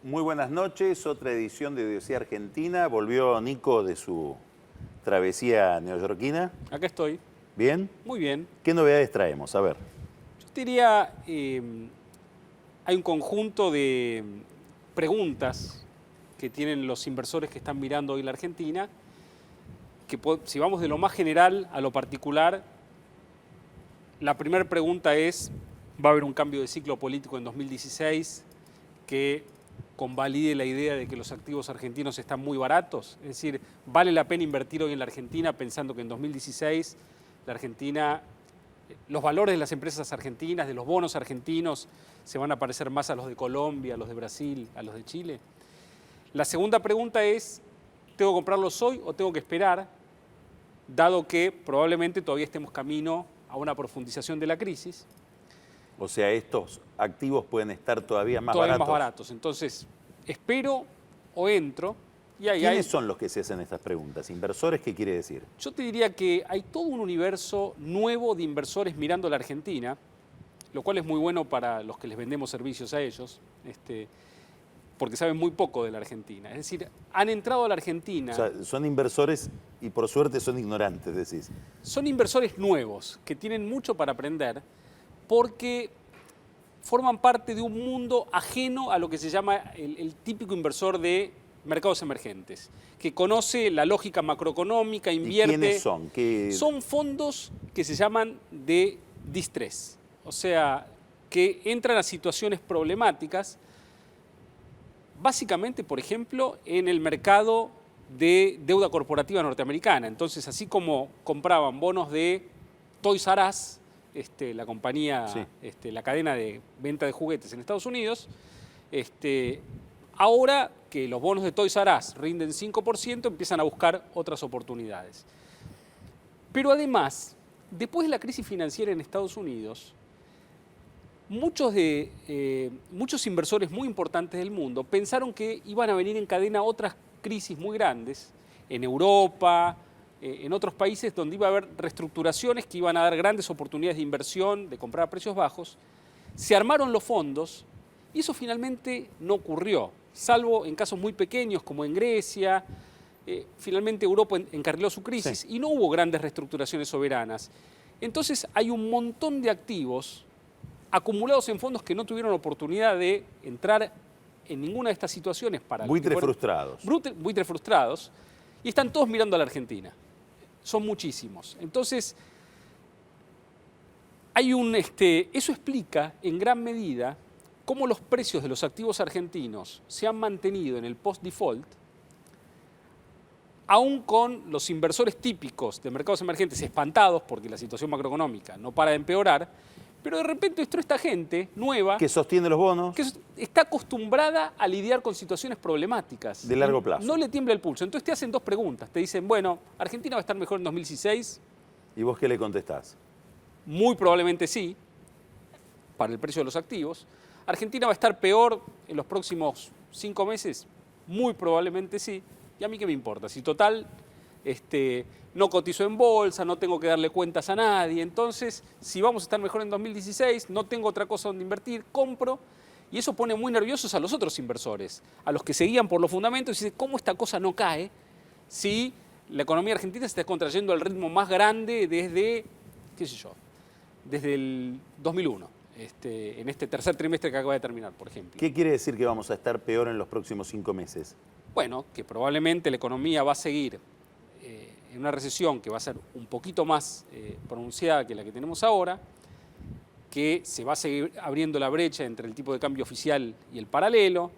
Muy buenas noches, otra edición de Odisea Argentina. Volvió Nico de su travesía neoyorquina. Acá estoy. ¿Bien? Muy bien. ¿Qué novedades traemos? A ver. Yo te diría, hay un conjunto de preguntas que tienen los inversores que están mirando hoy la Argentina, que si vamos de lo más general a lo particular, la primera pregunta es, ¿va a haber un cambio de ciclo político en 2016 que convalide la idea de que los activos argentinos están muy baratos? Es decir, ¿vale la pena invertir hoy en la Argentina pensando que en 2016 la Argentina, los valores de las empresas argentinas, de los bonos argentinos, se van a parecer más a los de Colombia, a los de Brasil, a los de Chile? La segunda pregunta es, ¿tengo que comprarlos hoy o tengo que esperar, dado que probablemente todavía estemos camino a una profundización de la crisis? O sea, estos activos pueden estar todavía más Todavía baratos. más baratos. Entonces, ¿espero o entro? Y ahí ¿Quiénes son los que se hacen estas preguntas? ¿Inversores qué quiere decir? Yo te diría que hay todo un universo nuevo de inversores mirando la Argentina, lo cual es muy bueno para los que les vendemos servicios a ellos, porque saben muy poco de la Argentina. Es decir, han entrado a la Argentina. O sea, son inversores y por suerte son ignorantes, decís. Son inversores nuevos que tienen mucho para aprender porque forman parte de un mundo ajeno a lo que se llama el típico inversor de mercados emergentes, que conoce la lógica macroeconómica, invierte. ¿Y quiénes son? Son fondos que se llaman de distress, o sea, que entran a situaciones problemáticas, básicamente, por ejemplo, en el mercado de deuda corporativa norteamericana. Entonces, así como compraban bonos de Toys R Us, la compañía, sí, la cadena de venta de juguetes en Estados Unidos, ahora que los bonos de Toys R Us rinden 5%, empiezan a buscar otras oportunidades. Pero además, después de la crisis financiera en Estados Unidos, muchos inversores muy importantes del mundo pensaron que iban a venir en cadena otras crisis muy grandes en Europa, en otros países donde iba a haber reestructuraciones que iban a dar grandes oportunidades de inversión, de comprar a precios bajos. Se armaron los fondos y eso finalmente no ocurrió, salvo en casos muy pequeños como en Grecia. Finalmente Europa encarriló su crisis y no hubo grandes reestructuraciones soberanas. Entonces hay un montón de activos acumulados en fondos que no tuvieron oportunidad de entrar en ninguna de estas situaciones. Buitres frustrados. Buitres frustrados, y están todos mirando a la Argentina. Son muchísimos. Entonces, eso explica en gran medida cómo los precios de los activos argentinos se han mantenido en el post-default, aún con los inversores típicos de mercados emergentes espantados porque la situación macroeconómica no para de empeorar, pero de repente esta gente nueva que sostiene los bonos, que está acostumbrada a lidiar con situaciones problemáticas de largo plazo. No le tiembla el pulso. Entonces te hacen dos preguntas. Te dicen, bueno, ¿Argentina va a estar mejor en 2016? ¿Y vos qué le contestás? Muy probablemente sí, para el precio de los activos. ¿Argentina va a estar peor en los próximos 5 meses? Muy probablemente sí. ¿Y a mí qué me importa? Si total, no cotizo en bolsa, no tengo que darle cuentas a nadie. Entonces, si vamos a estar mejor en 2016, no tengo otra cosa donde invertir, compro. Y eso pone muy nerviosos a los otros inversores, a los que seguían por los fundamentos y dicen, ¿cómo esta cosa no cae si la economía argentina se está contrayendo al ritmo más grande desde, desde el 2001, en este tercer trimestre que acaba de terminar, por ejemplo? ¿Qué quiere decir que vamos a estar peor en los próximos 5 meses? Bueno, que probablemente la economía va a seguir en una recesión que va a ser un poquito más pronunciada que la que tenemos ahora, que se va a seguir abriendo la brecha entre el tipo de cambio oficial y el paralelo,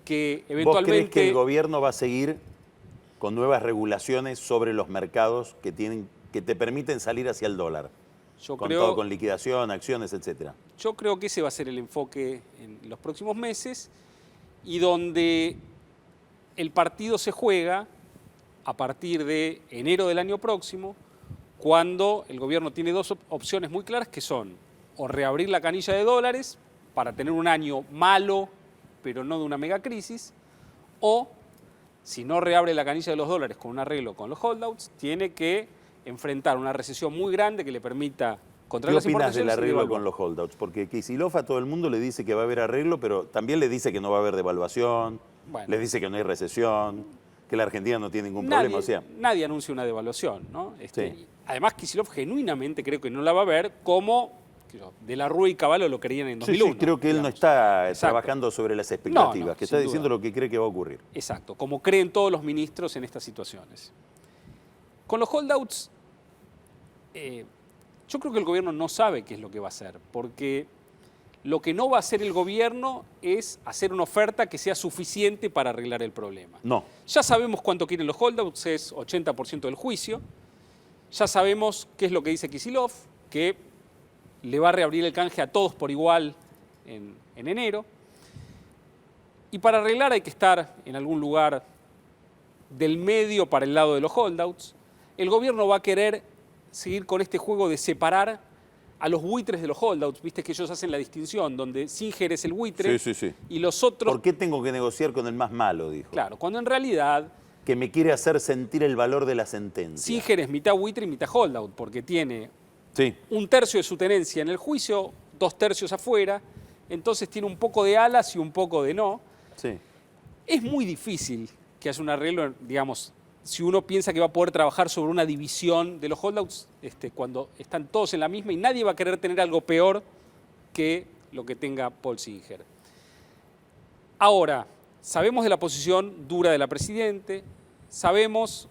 que eventualmente... ¿Vos crees que el gobierno va a seguir con nuevas regulaciones sobre los mercados que te permiten salir hacia el dólar? Todo con liquidación, acciones, etcétera. Yo creo que ese va a ser el enfoque en los próximos meses y donde el partido se juega a partir de enero del año próximo, cuando el gobierno tiene dos opciones muy claras, que son o reabrir la canilla de dólares para tener un año malo, pero no de una megacrisis, o si no reabre la canilla de los dólares con un arreglo con los holdouts, tiene que enfrentar una recesión muy grande que le permita contra ¿Qué las opinas del importaciones y arreglo devaluar. con los holdouts? Porque Kicillof a todo el mundo le dice que va a haber arreglo, pero también le dice que no va a haber devaluación, Bueno. le dice que no hay recesión, que la Argentina no tiene ningún problema. O sea, Nadie anuncia una devaluación, ¿no? Sí. Además, Kicillof genuinamente creo que no la va a ver como De la Rúa y Cavallo lo querían en 2001. sí, creo que él no digamos. está Exacto. trabajando sobre las expectativas, No, que sin está diciendo duda. lo que cree que va a ocurrir. Exacto, como creen todos los ministros en estas situaciones. Con los holdouts, yo creo que el gobierno no sabe qué es lo que va a hacer, porque lo que no va a hacer el gobierno es hacer una oferta que sea suficiente para arreglar el problema. No. Ya sabemos cuánto quieren los holdouts, es 80% del juicio. Ya sabemos qué es lo que dice Kicillof, que le va a reabrir el canje a todos por igual en enero. Y para arreglar hay que estar en algún lugar del medio para el lado de los holdouts. El gobierno va a querer seguir con este juego de separar a los buitres de los holdouts. Viste que ellos hacen la distinción, donde Singer es el buitre Sí. y los otros... ¿Por qué tengo que negociar con el más malo? Dijo. Claro, cuando en realidad Que me quiere hacer sentir el valor de la sentencia. Singer es mitad buitre y mitad holdout, porque tiene Sí. un tercio de su tenencia en el juicio, 2/3 afuera, entonces tiene un poco de alas y un poco de no. Sí. Es muy difícil que haya un arreglo, digamos, si uno piensa que va a poder trabajar sobre una división de los holdouts cuando están todos en la misma y nadie va a querer tener algo peor que lo que tenga Paul Singer. Ahora, sabemos de la posición dura de la Presidente, sabemos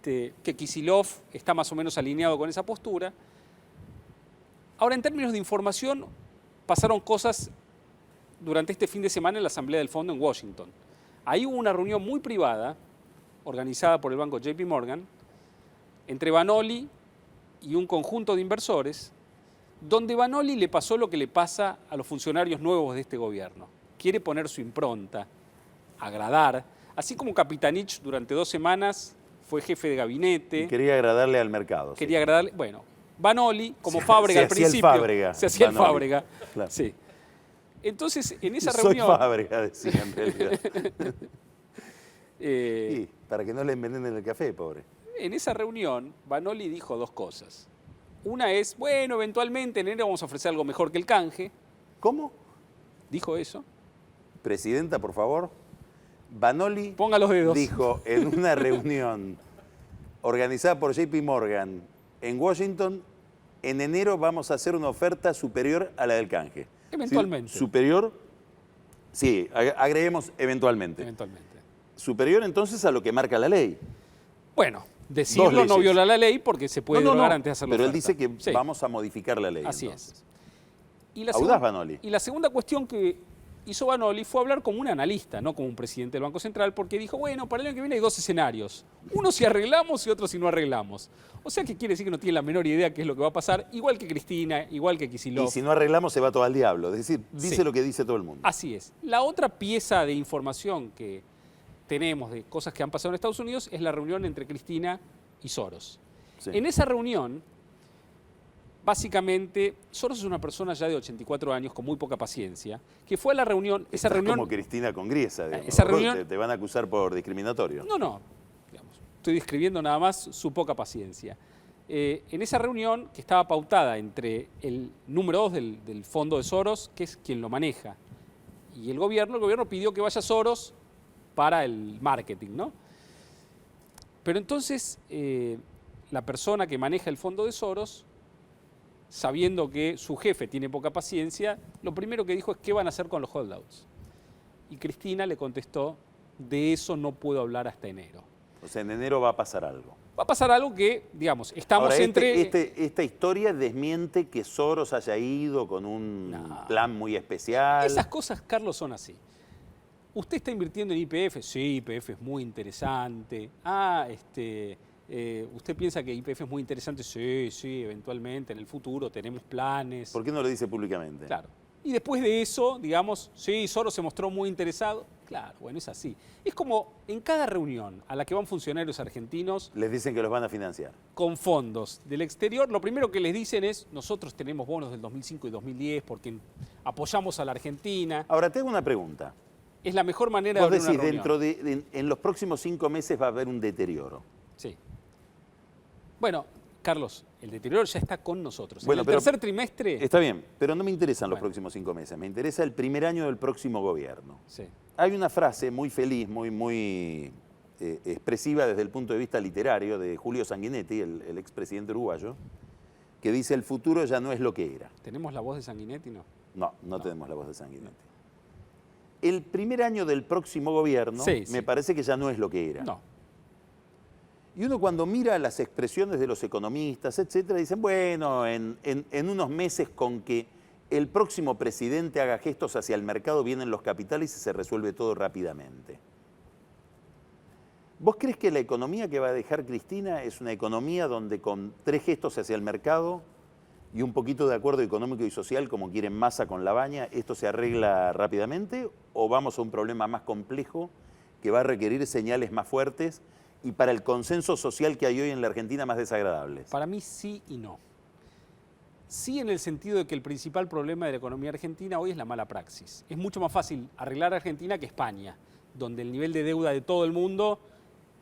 que Kicillof está más o menos alineado con esa postura. Ahora, en términos de información, pasaron cosas durante este fin de semana en la Asamblea del Fondo en Washington. Ahí hubo una reunión muy privada, organizada por el banco JP Morgan, entre Vanoli y un conjunto de inversores, donde Vanoli le pasó lo que le pasa a los funcionarios nuevos de este gobierno. Quiere poner su impronta, agradar, así como Capitanich durante 2 semanas fue jefe de gabinete. Y quería agradarle al mercado. Quería sí. agradarle, bueno, Vanoli, como Fábrega al principio. Se hacía el Vanoli. Fábrega. Claro. Sí. Entonces, en esa Soy reunión... Fábrega, decía en realidad. Sí, para que no le envenenen el café, pobre. En esa reunión, Vanoli dijo 2 cosas. Una es, bueno, eventualmente en enero vamos a ofrecer algo mejor que el canje. ¿Cómo? Dijo eso. Presidenta, por favor. Vanoli Ponga los dedos. dijo en una reunión organizada por JP Morgan en Washington, en enero vamos a hacer una oferta superior a la del canje. Eventualmente. ¿Sí? ¿Superior? Sí, agreguemos eventualmente. Eventualmente. Superior entonces a lo que marca la ley. Bueno, decirlo no leyes. viola la ley porque se puede derogar antes de hacer la pero él oferta. dice que Sí, vamos a modificar la ley. así entonces. es. Y la Audaz Vanoli. Y la segunda cuestión que hizo Vanoli fue hablar como un analista, no como un presidente del Banco Central, porque dijo, bueno, para el año que viene hay 2 escenarios. Uno si arreglamos y otro si no arreglamos. O sea que quiere decir que no tiene la menor idea qué es lo que va a pasar, igual que Cristina, igual que Kicillof. Y si no arreglamos se va todo al diablo. Es decir, dice Sí. lo que dice todo el mundo. Así es. La otra pieza de información que tenemos de cosas que han pasado en Estados Unidos es la reunión entre Cristina y Soros. Sí. En esa reunión, básicamente, Soros es una persona ya de 84 años con muy poca paciencia, que fue a la reunión, esa Estás reunión... como Cristina con Griesa. Digamos. Esa reunión- Te van a acusar por discriminatorio. No, digamos, estoy describiendo nada más su poca paciencia. En esa reunión, que estaba pautada entre el número 2 del fondo de Soros, que es quien lo maneja, y el gobierno pidió que vaya Soros para el marketing, ¿no? Pero entonces, la persona que maneja el fondo de Soros, sabiendo que su jefe tiene poca paciencia, lo primero que dijo es qué van a hacer con los holdouts. Y Cristina le contestó, de eso no puedo hablar hasta enero. O sea, en enero va a pasar algo. Va a pasar algo que, digamos, estamos Ahora, entre... esta historia desmiente que Soros haya ido con un No. plan muy especial. Esas cosas, Carlos, son así. ¿Usted está invirtiendo en YPF? Sí, YPF es muy interesante. ¿Usted piensa que YPF es muy interesante? Sí, eventualmente, en el futuro tenemos planes. ¿Por qué no lo dice públicamente? Claro. Y después de eso, digamos, sí, Soros se mostró muy interesado. Claro, bueno, es así. Es como en cada reunión a la que van funcionarios argentinos Les dicen que los van a financiar. con fondos del exterior, lo primero que les dicen es, nosotros tenemos bonos del 2005 y 2010 porque apoyamos a la Argentina. Ahora, te hago una pregunta. Es la mejor manera Vos de abrir decís, una reunión. en los próximos 5 meses va a haber un deterioro. Sí. Bueno, Carlos, el deterioro ya está con nosotros. Bueno, en el tercer trimestre... Está bien, pero no me interesan los próximos 5 meses. Me interesa el primer año del próximo gobierno. Sí. Hay una frase muy feliz, muy expresiva desde el punto de vista literario de Julio Sanguinetti, el expresidente uruguayo, que dice: el futuro ya no es lo que era. ¿Tenemos la voz de Sanguinetti? No tenemos la voz de Sanguinetti. El primer año del próximo gobierno me parece que ya no es lo que era. No. Y uno cuando mira las expresiones de los economistas, etcétera, dicen, bueno, en unos meses con que el próximo presidente haga gestos hacia el mercado, vienen los capitales y se resuelve todo rápidamente. ¿Vos crees que la economía que va a dejar Cristina es una economía donde con 3 gestos hacia el mercado y un poquito de acuerdo económico y social, como quieren Massa con La Baña, esto se arregla rápidamente? ¿O vamos a un problema más complejo que va a requerir señales más fuertes y para el consenso social que hay hoy en la Argentina más desagradables? Para mí sí y no. Sí, en el sentido de que el principal problema de la economía argentina hoy es la mala praxis. Es mucho más fácil arreglar Argentina que España, donde el nivel de deuda de todo el mundo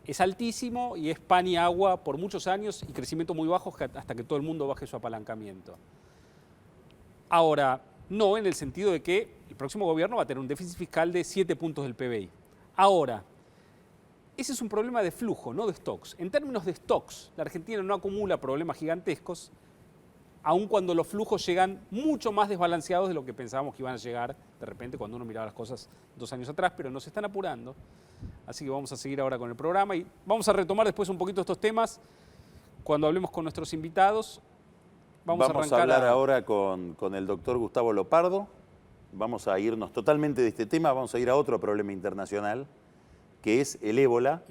es altísimo y es pan y agua por muchos años y crecimiento muy bajo hasta que todo el mundo baje su apalancamiento. Ahora, no en el sentido de que el próximo gobierno va a tener un déficit fiscal de 7 puntos del PBI. Ahora, ese es un problema de flujo, no de stocks. En términos de stocks, la Argentina no acumula problemas gigantescos, aun cuando los flujos llegan mucho más desbalanceados de lo que pensábamos que iban a llegar de repente cuando uno miraba las cosas 2 años atrás, pero nos están apurando. Así que vamos a seguir ahora con el programa y vamos a retomar después un poquito estos temas cuando hablemos con nuestros invitados. Vamos a hablar ahora con el doctor Gustavo Lopardo. Vamos a irnos totalmente de este tema, vamos a ir a otro problema internacional, que es el ébola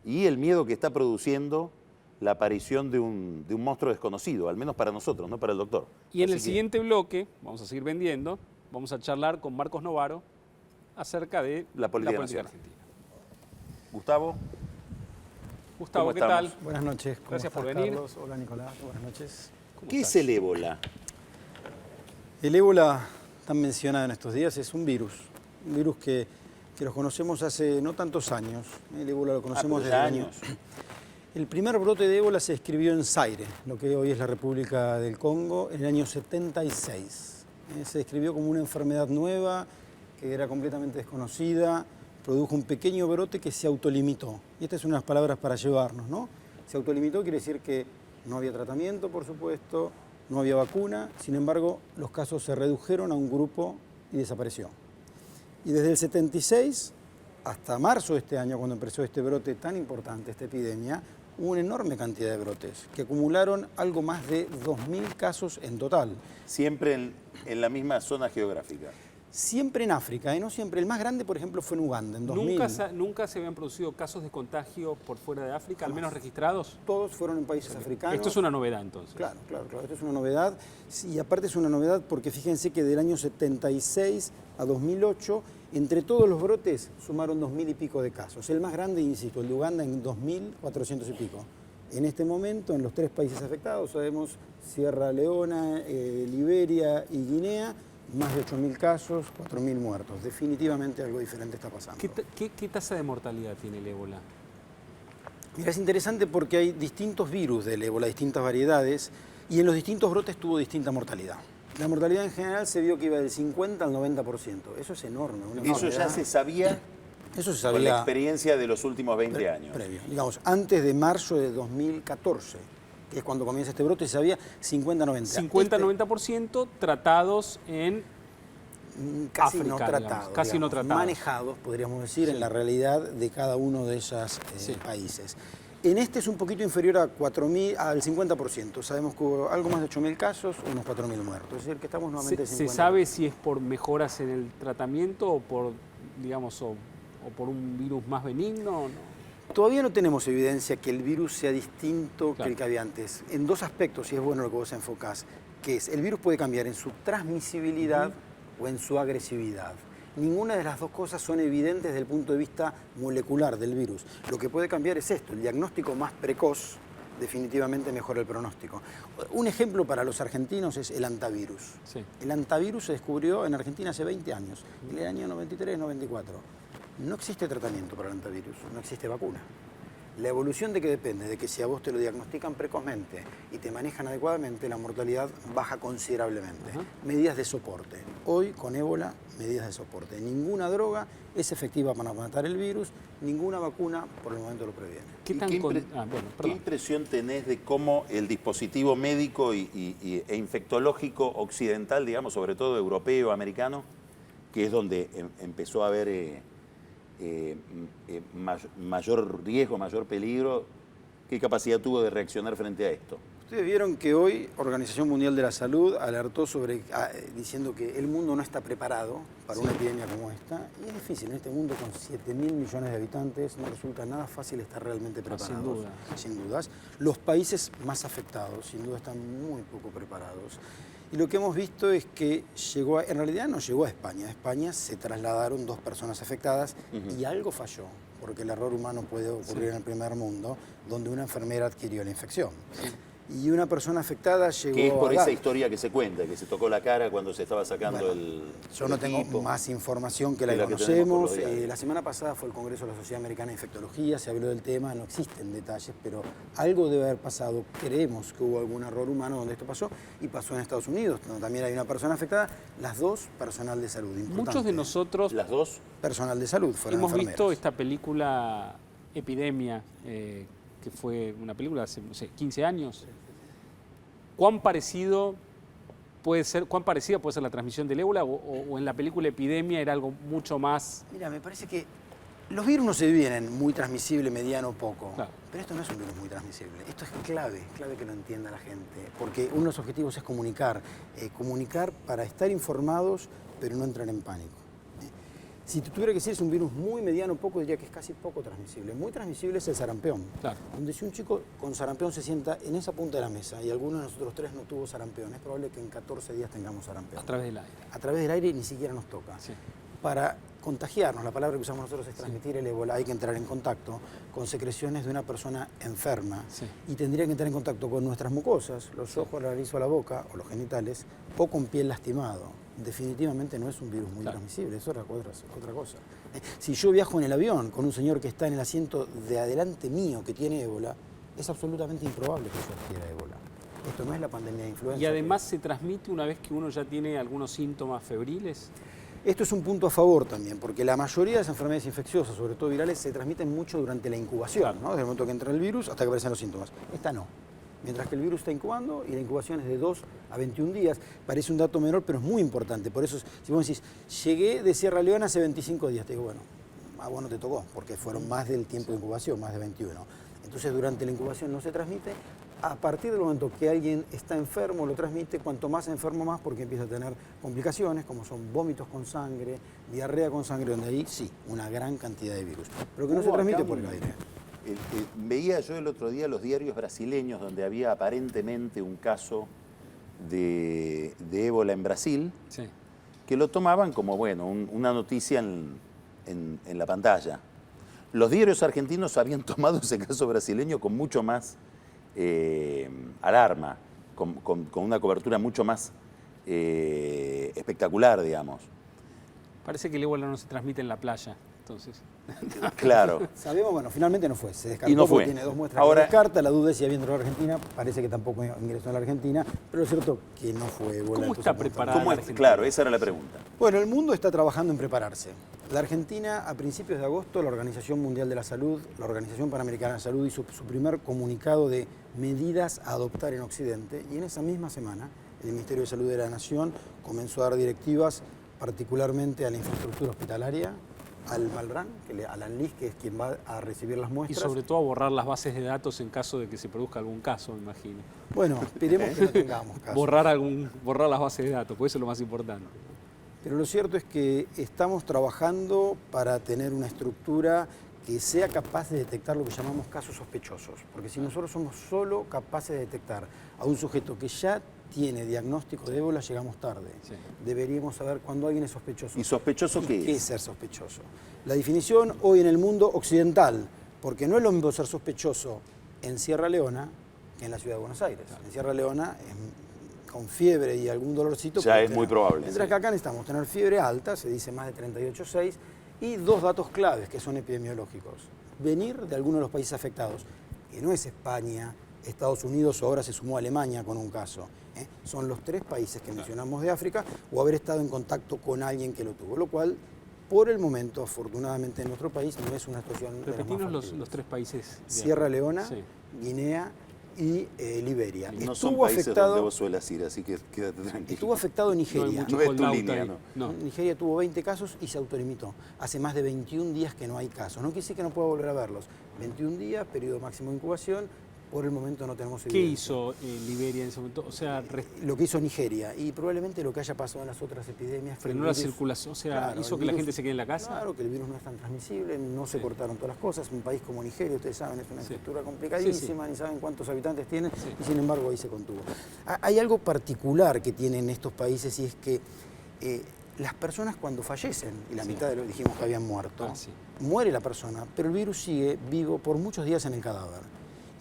y el miedo que está produciendo la aparición de un monstruo desconocido, al menos para nosotros, no para el doctor. Y en el siguiente bloque, vamos a seguir vendiendo, vamos a charlar con Marcos Novaro acerca de la política argentina. Gustavo. Gustavo, ¿qué tal? Buenas noches. Gracias por venir. Carlos? Hola, Nicolás. Buenas noches. ¿Qué es el ébola? El ébola, tan mencionado en estos días, es un virus que los conocemos hace no tantos años. El ébola lo conocemos desde años. El primer brote de ébola se describió en Zaire, lo que hoy es la República del Congo, en el año 76. Se describió como una enfermedad nueva, que era completamente desconocida, produjo un pequeño brote que se autolimitó. Y estas son unas palabras para llevarnos, ¿no? Se autolimitó quiere decir que no había tratamiento, por supuesto, no había vacuna, sin embargo, los casos se redujeron a un grupo y desapareció. Y desde el 76 hasta marzo de este año, cuando empezó este brote tan importante, esta epidemia, hubo una enorme cantidad de brotes, que acumularon algo más de 2.000 casos en total. Siempre en la misma zona geográfica. Siempre en África, no siempre. El más grande, por ejemplo, fue en Uganda, en 2000. ¿Nunca se habían producido casos de contagio por fuera de África, al menos registrados? Todos fueron en países africanos. Esto es una novedad, entonces. Claro. Esto es una novedad. Y aparte es una novedad porque fíjense que del año 76 a 2008, entre todos los brotes, sumaron 2.000 y pico de casos. El más grande, insisto, el de Uganda en 2.400 y pico. En este momento, en los 3 países afectados, sabemos Sierra Leona, Liberia y Guinea, más de 8.000 casos, 4.000 muertos. Definitivamente algo diferente está pasando. ¿Qué tasa de mortalidad tiene el ébola? Mira, es interesante porque hay distintos virus del ébola, distintas variedades, y en los distintos brotes tuvo distinta mortalidad. La mortalidad en general se vio que iba del 50 al 90%. Eso es enorme. ¿Eso ya se sabía? Eso se sabía. Con la experiencia de los últimos 20 años. Previo. Digamos, antes de marzo de 2014, que es cuando comienza este brote, se sabía 50-90. 50-90% tratados en casi África, no tratados. Casi no tratados. Manejados, podríamos decir, en la realidad de cada uno de esos países. En este es un poquito inferior a 4.000, al 50%. Sabemos que hubo algo más de 8.000 casos, unos 4.000 muertos. Es decir, que estamos nuevamente en 50%. ¿Se sabe si es por mejoras en el tratamiento o por, digamos, o por un virus más benigno o no? Todavía no tenemos evidencia que el virus sea distinto que el que había antes. En 2 aspectos, y es bueno lo que vos enfocás, que es, el virus puede cambiar en su transmisibilidad o en su agresividad. Ninguna de las 2 cosas son evidentes desde el punto de vista molecular del virus. Lo que puede cambiar es esto, el diagnóstico más precoz definitivamente mejora el pronóstico. Un ejemplo para los argentinos es el antivirus. Sí. El antivirus se descubrió en Argentina hace 20 años, en el año 93-94. No existe tratamiento para el antivirus, no existe vacuna. La evolución de que depende de que si a vos te lo diagnostican precozmente y te manejan adecuadamente, la mortalidad baja considerablemente. Medidas de soporte. Hoy, con ébola, medidas de soporte. Ninguna droga es efectiva para matar el virus, ninguna vacuna por el momento lo previene. ¿Qué impresión tenés de cómo el dispositivo médico e infectológico occidental, digamos, sobre todo europeo, americano, que es donde empezó a haber mayor riesgo, mayor peligro, qué capacidad tuvo de reaccionar frente a esto? Ustedes vieron que hoy Organización Mundial de la Salud alertó diciendo que el mundo no está preparado para una epidemia como esta. Y es difícil, en este mundo con 7.000 millones de habitantes no resulta nada fácil estar realmente preparados. Sin dudas. Los países más afectados, sin duda, están muy poco preparados. Y lo que hemos visto es que en realidad no llegó a España. A España se trasladaron 2 personas afectadas y algo falló, porque el error humano puede ocurrir en el primer mundo, donde una enfermera adquirió la infección. Y una persona afectada llegó que es por a esa historia que se cuenta, que se tocó la cara cuando se estaba sacando yo no tengo más información que la que conocemos. La semana pasada fue el Congreso de la Sociedad Americana de Infectología, se habló del tema, no existen detalles, pero algo debe haber pasado. Creemos que hubo algún error humano donde esto pasó, y pasó en Estados Unidos, donde también hay una persona afectada, las 2 personal de salud. Importante. Muchos de nosotros, las 2, personal de salud, fueron hemos enfermeras. visto esta película Epidemia, que fue una película hace, no sé, 15 años. ¿Cuán parecida puede ser la transmisión del ébola o en la película Epidemia era algo mucho más? Mira, me parece que los virus no se dividen en muy transmisible, mediano o poco. Claro. Pero esto no es un virus muy transmisible. Esto es clave que lo entienda la gente. Porque uno de los objetivos es comunicar. Comunicar para estar informados, pero no entrar en pánico. Si tuviera que decir es un virus muy mediano o poco, diría que es casi poco transmisible. Muy transmisible es el sarampión. Claro. Donde si un chico con sarampión se sienta en esa punta de la mesa y alguno de nosotros 3 no tuvo sarampión, es probable que en 14 días tengamos sarampión. A través del aire. A través del aire ni siquiera nos toca. Sí. Para contagiarnos, la palabra que usamos nosotros es transmitir el ébola, hay que entrar en contacto con secreciones de una persona enferma. Sí. Y tendría que entrar en contacto con nuestras mucosas, los ojos, la nariz o la boca, o los genitales, o con piel lastimado. Definitivamente no es un virus muy transmisible, es otra cosa. Si yo viajo en el avión con un señor que está en el asiento de adelante mío que tiene ébola, es absolutamente improbable que yo adquiera ébola. Esto no es la pandemia de influenza. ¿Y además se transmite una vez que uno ya tiene algunos síntomas febriles? Esto es un punto a favor también, porque la mayoría de las enfermedades infecciosas, sobre todo virales, se transmiten mucho durante la incubación, ¿no? Desde el momento que entra el virus hasta que aparecen los síntomas. Esta no. Mientras que el virus está incubando y la incubación es de 2 a 21 días. Parece un dato menor, pero es muy importante. Por eso, si vos decís, llegué de Sierra Leona hace 25 días, te digo, bueno, a vos no te tocó, porque fueron más del tiempo de incubación, más de 21. Entonces, durante la incubación no se transmite. A partir del momento que alguien está enfermo, lo transmite, cuanto más enfermo más, porque empieza a tener complicaciones, como son vómitos con sangre, diarrea con sangre, donde ahí sí, una gran cantidad de virus. Pero que no se transmite por el aire. Veía yo el otro día los diarios brasileños donde había aparentemente un caso de ébola en Brasil, Sí. que lo tomaban como, bueno, una noticia en la pantalla. Los diarios argentinos habían tomado ese caso brasileño con mucho más alarma, con una cobertura mucho más espectacular, digamos. Parece que el ébola no se transmite en la playa, entonces. Claro. Sabemos, bueno, finalmente no fue. Se descartó Y no fue. porque tiene 2 muestras Ahora, que descarta. La duda es si había entrado a la Argentina. Parece que tampoco ingresó a la Argentina. Pero es cierto que no fue ébola. ¿Cómo está preparada ¿cómo la es? Argentina? Claro, esa era la pregunta. Bueno, el mundo está trabajando en prepararse. La Argentina, a principios de agosto, la Organización Mundial de la Salud, la Organización Panamericana de Salud hizo su primer comunicado de medidas a adoptar en Occidente. Y en esa misma semana, el Ministerio de Salud de la Nación comenzó a dar directivas particularmente a la infraestructura hospitalaria, al Malbrán, al ANLIS, que es quien va a recibir las Y muestras. sobre todo a borrar las bases de datos en caso de que se produzca algún caso, me imagino. Bueno, esperemos que no tengamos casos. Borrar las bases de datos, pues eso es lo más importante. Pero lo cierto es que estamos trabajando para tener una estructura que sea capaz de detectar lo que llamamos casos sospechosos. Porque si nosotros somos solo capaces de detectar a un sujeto que ya tiene diagnóstico de ébola, llegamos tarde. Sí. Deberíamos saber cuándo alguien es sospechoso. ¿Y sospechoso qué es? ¿Qué es ser sospechoso? La definición hoy en el mundo occidental, porque no es lo mismo ser sospechoso en Sierra Leona que en la ciudad de Buenos Aires. En Sierra Leona, con fiebre y algún dolorcito... Ya es muy probable. Mientras que acá necesitamos tener fiebre alta, se dice más de 38,6, y 2 datos claves que son epidemiológicos. venir de algunos de los países afectados, que no es España, Estados Unidos o ahora se sumó Alemania con un caso. Son los 3 países que mencionamos de África o haber estado en contacto con alguien que lo tuvo, lo cual por el momento, afortunadamente en nuestro país, no es una situación de las más Repetimos factibles. los 3 países. Sierra Leona, Sí. Guinea y Liberia. No son países donde vos suelas ir, así que quédate tranquilo. Estuvo afectado Nigeria. hay mucho No es tu holdout línea, ahí. ¿no? Nigeria tuvo 20 casos y se autolimitó. Hace más de 21 días que no hay casos. No quiere decir que no pueda volver a verlos. 21 días, periodo máximo de incubación. Por el momento no tenemos ¿Qué evidencia. hizo Liberia en ese momento? O sea, Lo que hizo Nigeria y probablemente lo que haya pasado en las otras epidemias. que frenó el la virus- circulación, o sea, Claro, hizo el que la virus- gente se quede en la casa. Claro, que el virus no es tan transmisible, no se cortaron todas las cosas. Un país como Nigeria, ustedes saben, es una Sí. estructura complicadísima, ni saben cuántos habitantes tiene, Sí. y sin embargo ahí se contuvo. Hay algo particular que tienen estos países y es que las personas cuando fallecen, y la mitad de los dijimos que habían muerto, Sí. muere la persona, pero el virus sigue vivo por muchos días en el cadáver.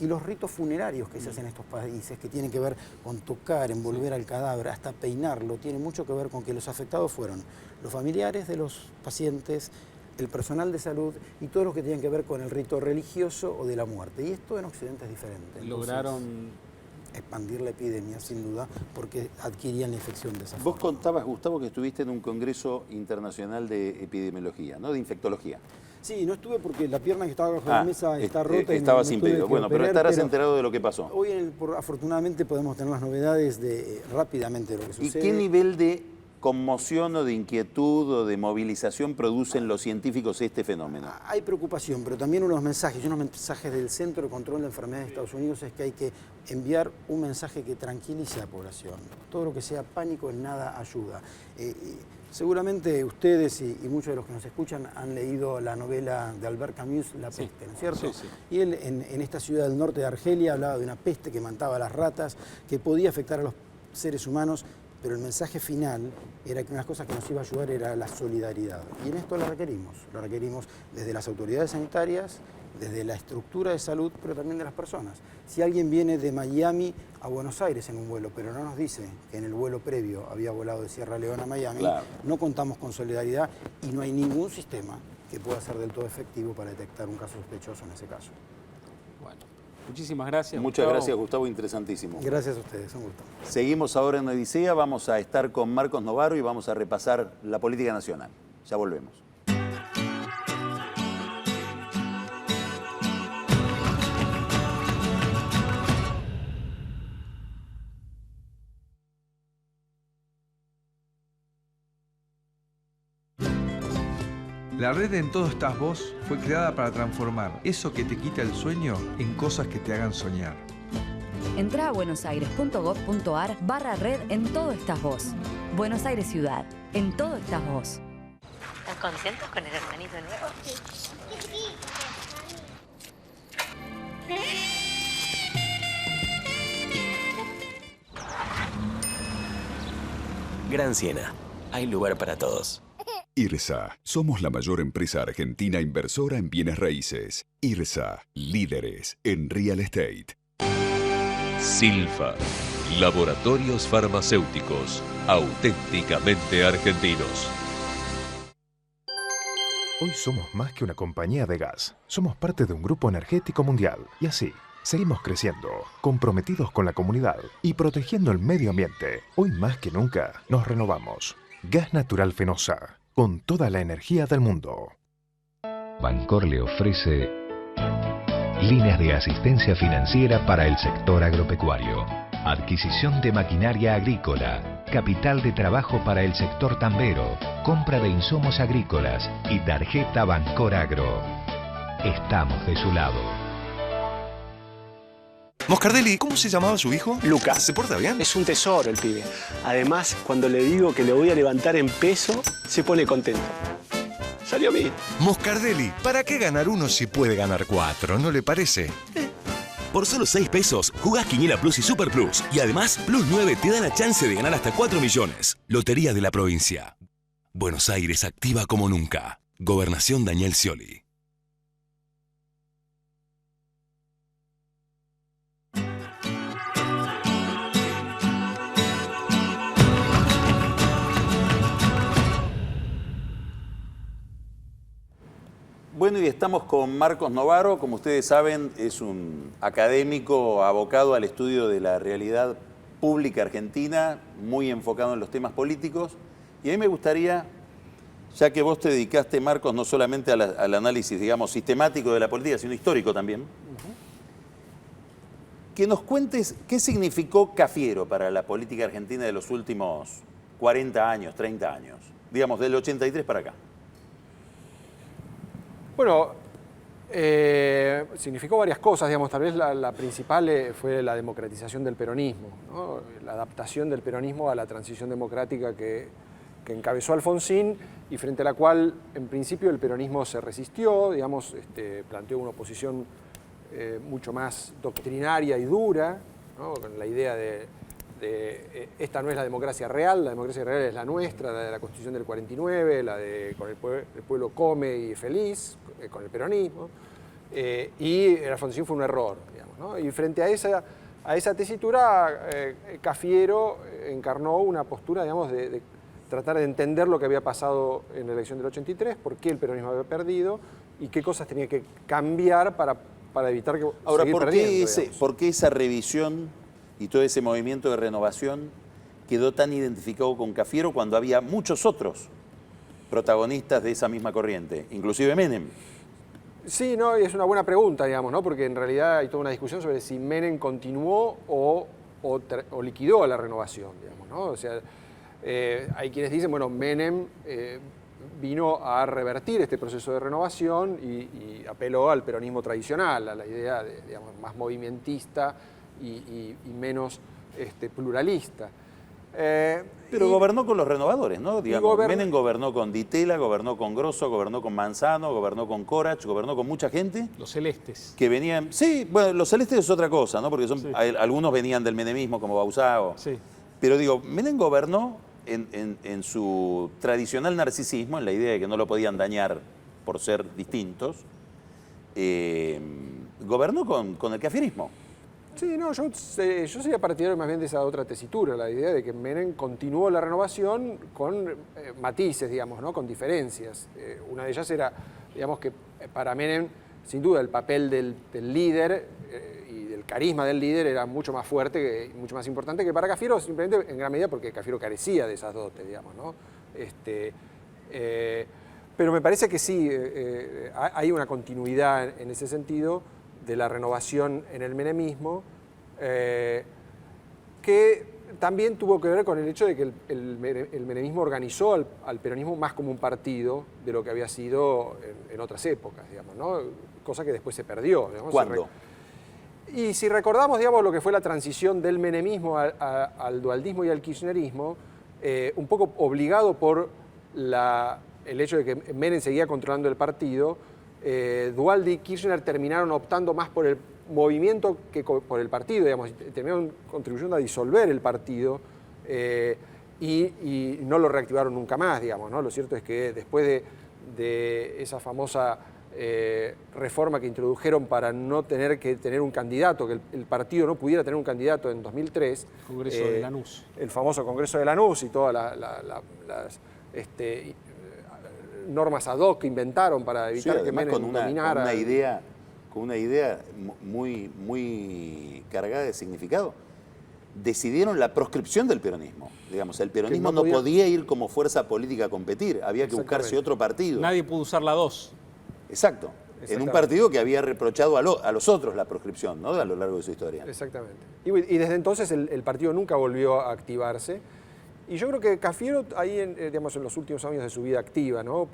Y los ritos funerarios que se hacen en estos países, que tienen que ver con tocar, envolver al cadáver, hasta peinarlo, tienen mucho que ver con que los afectados fueron los familiares de los pacientes, el personal de salud y todos los que tienen que ver con el rito religioso o de la muerte. Y esto en Occidente es diferente. Entonces, Lograron... expandir la epidemia, sin duda, porque adquirían la infección de esa Vos forma. contabas, Gustavo, que estuviste en un congreso internacional de epidemiología, ¿no? De infectología. Sí, no estuve porque la pierna que estaba bajo la mesa está rota. Estabas me tuve impedido. que Bueno, pero operar, estarás enterado de lo que pasó. Hoy, afortunadamente, podemos tener las novedades rápidamente de lo que ¿Y sucede. qué nivel de conmoción o de inquietud o de movilización producen los científicos este fenómeno? Hay preocupación, pero también unos mensajes del Centro de Control de Enfermedades de Estados Unidos es que hay que enviar un mensaje que tranquilice a la población. Todo lo que sea pánico en nada ayuda. Seguramente ustedes y muchos de los que nos escuchan han leído la novela de Albert Camus, La peste, ¿no es cierto? Sí, sí. Y él en esta ciudad del norte de Argelia hablaba de una peste que mataba a las ratas, que podía afectar a los seres humanos, pero el mensaje final era que una de las cosas que nos iba a ayudar era la solidaridad. Y en esto la requerimos desde las autoridades sanitarias, desde la estructura de salud, pero también de las personas. Si alguien viene de Miami a Buenos Aires en un vuelo, pero no nos dice que en el vuelo previo había volado de Sierra Leona a Miami, Claro. no contamos con solidaridad y no hay ningún sistema que pueda ser del todo efectivo para detectar un caso sospechoso en ese caso. Bueno, muchísimas gracias. Muchas Gustavo. gracias, Gustavo, interesantísimo. Gracias a ustedes, un gusto. Seguimos ahora en Odisea, vamos a estar con Marcos Novaro y vamos a repasar la política nacional. Ya volvemos. La red En Todo Estás Vos fue creada para transformar eso que te quita el sueño en cosas que te hagan soñar. Entrá a buenosaires.gov.ar/red En Todo Estás Vos. Buenos Aires Ciudad. En Todo Estás Vos. ¿Están contentos con el hermanito nuevo? Gran Siena. Hay lugar para todos. IRSA. Somos la mayor empresa argentina inversora en bienes raíces. IRSA. Líderes en real estate. Silfa. Laboratorios farmacéuticos. Auténticamente argentinos. Hoy somos más que una compañía de gas. Somos parte de un grupo energético mundial. Y así, seguimos creciendo, comprometidos con la comunidad y protegiendo el medio ambiente. Hoy más que nunca, nos renovamos. Gas Natural Fenosa, con toda la energía del mundo. Bancor le ofrece líneas de asistencia financiera para el sector agropecuario, adquisición de maquinaria agrícola, capital de trabajo para el sector tambero, compra de insumos agrícolas y tarjeta Bancor Agro. Estamos de su lado. Moscardelli, ¿cómo se llamaba su hijo? Lucas. ¿Se porta bien? Es un tesoro el pibe. Además, cuando le digo que le voy a levantar en peso, se pone contento. Salió bien. Moscardelli, ¿para qué ganar uno si puede ganar 4? ¿No le parece? Por solo 6 pesos, jugás Quiniela Plus y Super Plus. Y además, Plus 9 te da la chance de ganar hasta 4 millones. Lotería de la provincia. Buenos Aires activa como nunca. Gobernación Daniel Scioli. Bueno, y estamos con Marcos Novaro. Como ustedes saben, es un académico abocado al estudio de la realidad pública argentina, muy enfocado en los temas políticos. Y a mí me gustaría, ya que vos te dedicaste, Marcos, no solamente al análisis, digamos, sistemático de la política, sino histórico también, que nos cuentes qué significó Cafiero para la política argentina de los últimos 40 años, 30 años, digamos, del 83 para acá. Bueno, significó varias cosas, digamos, tal vez la principal fue la democratización del peronismo, ¿no? La adaptación del peronismo a la transición democrática que encabezó Alfonsín y frente a la cual, en principio, el peronismo se resistió, digamos, planteó una oposición mucho más doctrinaria y dura, ¿no? Con la idea de esta no es la democracia real es la nuestra, la de la Constitución del 49, la de con el pueblo come y feliz, con el peronismo, y el Alfonsín fue un error, digamos, ¿no? Y frente a esa tesitura, Cafiero encarnó una postura, digamos, de tratar de entender lo que había pasado en la elección del 83, por qué el peronismo había perdido y qué cosas tenía que cambiar para evitar que ahora, seguir perdiendo, ¿por qué esa revisión y todo ese movimiento de renovación quedó tan identificado con Cafiero cuando había muchos otros protagonistas de esa misma corriente, inclusive Menem? Sí, no, y es una buena pregunta, digamos, ¿no? Porque en realidad hay toda una discusión sobre si Menem continuó o liquidó la renovación, digamos, ¿no? O sea, hay quienes dicen, bueno, Menem vino a revertir este proceso de renovación y apeló al peronismo tradicional, a la idea de, digamos, más movimentista y menos pluralista. Pero gobernó con los renovadores, ¿no? Digamos, Menem gobernó con Ditela, gobernó con Grosso, gobernó con Manzano, gobernó con Corach, gobernó con mucha gente. Los celestes. Que venían... Sí, bueno, los celestes es otra cosa, ¿no? Porque algunos venían del menemismo, como Bauzá. Sí. Pero digo, Menem gobernó en su tradicional narcisismo, en la idea de que no lo podían dañar por ser distintos, gobernó con el cafierismo. Sí, no, yo sería partidario más bien de esa otra tesitura, la idea de que Menem continuó la renovación con matices, digamos, ¿no? Con diferencias. Una de ellas era, digamos, que para Menem, sin duda, el papel del líder y del carisma del líder era mucho más fuerte, mucho más importante que para Cafiero, simplemente en gran medida porque Cafiero carecía de esas dotes, digamos, ¿no? Pero me parece que sí, hay una continuidad en ese sentido de la renovación en el menemismo, que también tuvo que ver con el hecho de que el menemismo organizó al peronismo más como un partido de lo que había sido en otras épocas, digamos, ¿no? Cosa que después se perdió, digamos. ¿Cuándo? Y si recordamos, digamos, lo que fue la transición del menemismo al dualdismo y al kirchnerismo, un poco obligado por el hecho de que Menem seguía controlando el partido, Duhalde y Kirchner terminaron optando más por el movimiento que por el partido, digamos, terminaron contribuyendo a disolver el partido y no lo reactivaron nunca más, digamos, ¿no? Lo cierto es que después de esa famosa reforma que introdujeron para no tener que tener un candidato, que el partido no pudiera tener un candidato en 2003. Congreso de Lanús. El famoso Congreso de Lanús y todas las normas ad hoc que inventaron para evitar que Menem dominara. Con una idea muy cargada de significado. Decidieron la proscripción del peronismo. Digamos, el peronismo no podía ir como fuerza política a competir, había que buscarse otro partido. Nadie pudo usar la 2. Exacto. En un partido que había reprochado a los otros la proscripción, ¿no? A lo largo de su historia. Exactamente. Y desde entonces el partido nunca volvió a activarse. Y yo creo que Cafiero, ahí digamos, en los últimos años de su vida activa, ¿no?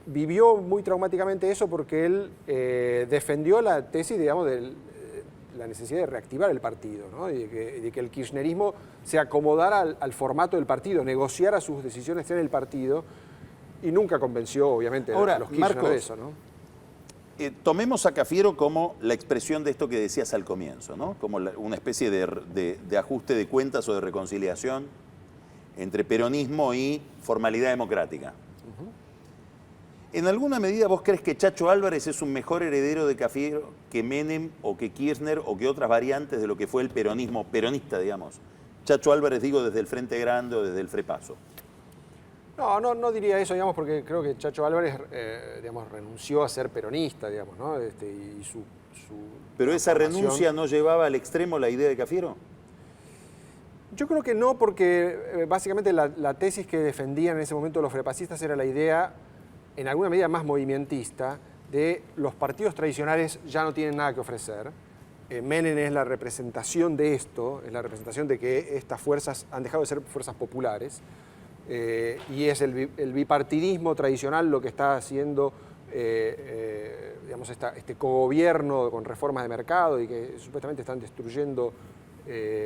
Vivió muy traumáticamente eso porque él defendió la tesis, digamos, de la necesidad de reactivar el partido, ¿no? de que el kirchnerismo se acomodara al formato del partido, negociara sus decisiones en el partido, y nunca convenció, obviamente, a los Kirchner Marcos, de eso, ¿no? Tomemos a Cafiero como la expresión de esto que decías al comienzo, ¿no? Como una especie de ajuste de cuentas o de reconciliación entre peronismo y formalidad democrática. ¿En alguna medida vos crees que Chacho Álvarez es un mejor heredero de Cafiero que Menem o que Kirchner o que otras variantes de lo que fue el peronismo peronista, digamos? Chacho Álvarez, digo, desde el Frente Grande o desde el Frepaso. No diría eso, digamos, porque creo que Chacho Álvarez, digamos, renunció a ser peronista, digamos, ¿no? Y su ¿Pero esa formación... renuncia no llevaba al extremo la idea de Cafiero? Yo creo que no, porque básicamente la tesis que defendían en ese momento los frepacistas era la idea, en alguna medida más movimentista, de los partidos tradicionales ya no tienen nada que ofrecer. Menem es la representación de esto, es la representación de que estas fuerzas han dejado de ser fuerzas populares, y es el bipartidismo tradicional lo que está haciendo digamos, este cogobierno con reformas de mercado y que supuestamente están destruyendo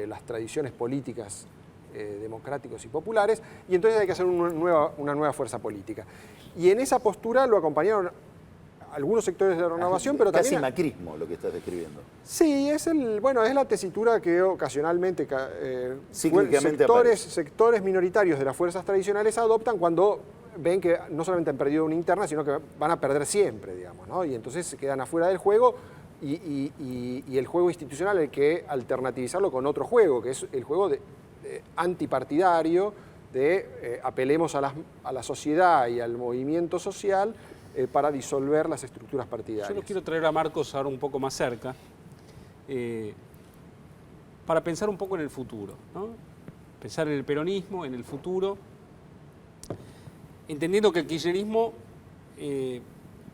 las tradiciones políticas democráticos y populares, y entonces hay que hacer una nueva fuerza política. Y en esa postura lo acompañaron algunos sectores de la renovación, pero casi también... macrismo lo que estás describiendo. Sí, es la tesitura que ocasionalmente sectores minoritarios de las fuerzas tradicionales adoptan cuando ven que no solamente han perdido una interna, sino que van a perder siempre, digamos, ¿no? Y entonces se quedan afuera del juego y el juego institucional hay que alternativizarlo con otro juego, que es el juego antipartidario, de apelemos a la sociedad y al movimiento social para disolver las estructuras partidarias. Yo lo quiero traer a Marcos ahora un poco más cerca, para pensar un poco en el futuro, ¿no? Pensar en el peronismo, en el futuro, entendiendo que el kirchnerismo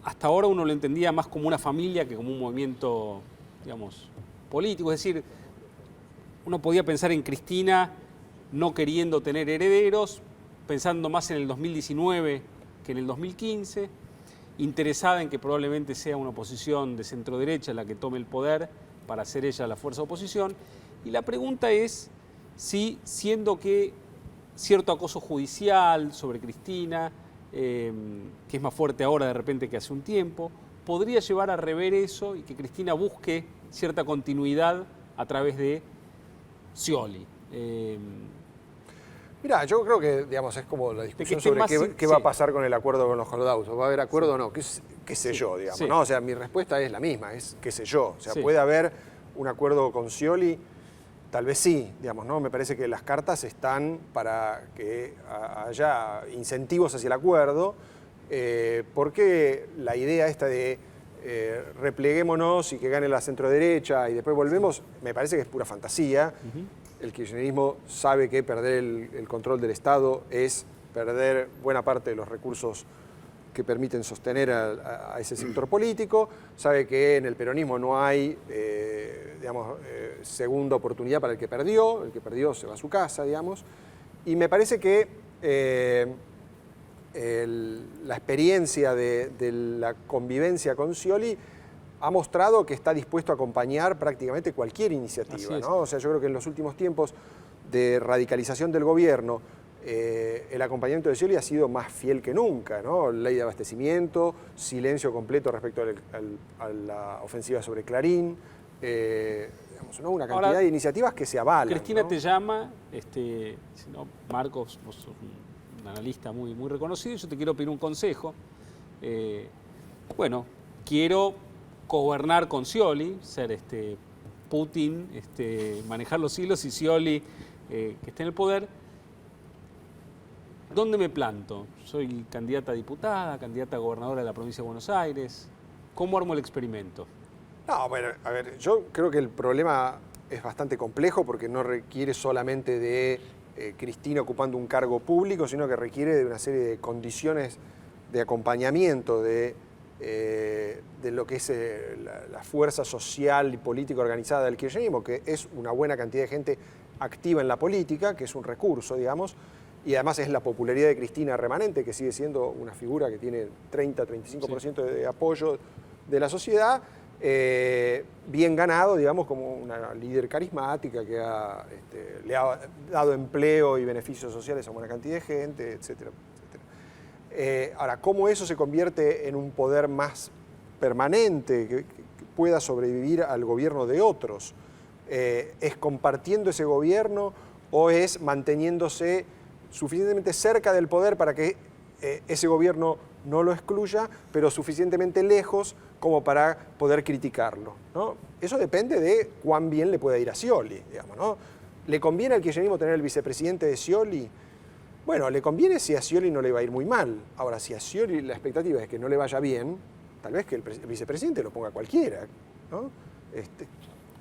hasta ahora uno lo entendía más como una familia que como un movimiento, digamos, político. Es decir, uno podía pensar en Cristina no queriendo tener herederos, pensando más en el 2019 que en el 2015, interesada en que probablemente sea una oposición de centro-derecha la que tome el poder para ser ella la fuerza de oposición. Y la pregunta es si, siendo que cierto acoso judicial sobre Cristina, que es más fuerte ahora de repente que hace un tiempo, podría llevar a rever eso y que Cristina busque cierta continuidad a través de Scioli. Mira, yo creo que, digamos, es como la discusión sobre qué va a pasar con el acuerdo con los holocausos. ¿Va a haber acuerdo o no? ¿Qué sé yo, digamos? ¿No? O sea, mi respuesta es la misma, es qué sé yo. O sea, ¿puede haber un acuerdo con Scioli? Tal vez sí, digamos, ¿no? Me parece que las cartas están para que haya incentivos hacia el acuerdo, porque la idea esta de repleguémonos y que gane la centroderecha y después volvemos, me parece que es pura fantasía. El kirchnerismo sabe que perder el control del Estado es perder buena parte de los recursos que permiten sostener a ese sector político, sabe que en el peronismo no hay, segunda oportunidad para el que perdió se va a su casa, digamos, y me parece que la experiencia de la convivencia con Scioli ha mostrado que está dispuesto a acompañar prácticamente cualquier iniciativa, ¿no? O sea, yo creo que en los últimos tiempos de radicalización del gobierno, el acompañamiento de Scioli ha sido más fiel que nunca, ¿no? Ley de abastecimiento, silencio completo respecto a la ofensiva sobre Clarín, digamos, ¿no? Una cantidad de iniciativas que se avalan. Cristina, ¿no? te llama, ¿no? Marcos, vos sos un analista muy, muy reconocido, yo te quiero pedir un consejo. Bueno, quiero gobernar con Scioli, ser Putin, manejar los hilos y Scioli que esté en el poder. ¿Dónde me planto? Soy candidata a diputada, candidata a gobernadora de la provincia de Buenos Aires. ¿Cómo armo el experimento? No, bueno, a ver, yo creo que el problema es bastante complejo porque no requiere solamente de Cristina ocupando un cargo público, sino que requiere de una serie de condiciones de acompañamiento de lo que es la fuerza social y política organizada del kirchnerismo, que es una buena cantidad de gente activa en la política, que es un recurso, digamos, y además es la popularidad de Cristina remanente, que sigue siendo una figura que tiene 30-35% de apoyo de la sociedad, bien ganado, digamos, como una líder carismática que le ha dado empleo y beneficios sociales a buena cantidad de gente, etcétera. Ahora, ¿cómo eso se convierte en un poder más permanente, que pueda sobrevivir al gobierno de otros? ¿Es compartiendo ese gobierno o es manteniéndose suficientemente cerca del poder para que ese gobierno no lo excluya, pero suficientemente lejos como para poder criticarlo, ¿no? Eso depende de cuán bien le pueda ir a Scioli, digamos, ¿no? ¿Le conviene al kirchnerismo tener el vicepresidente de Scioli? Bueno, le conviene si a Scioli no le va a ir muy mal. Ahora, si a Scioli la expectativa es que no le vaya bien, tal vez que el vicepresidente lo ponga cualquiera, ¿no?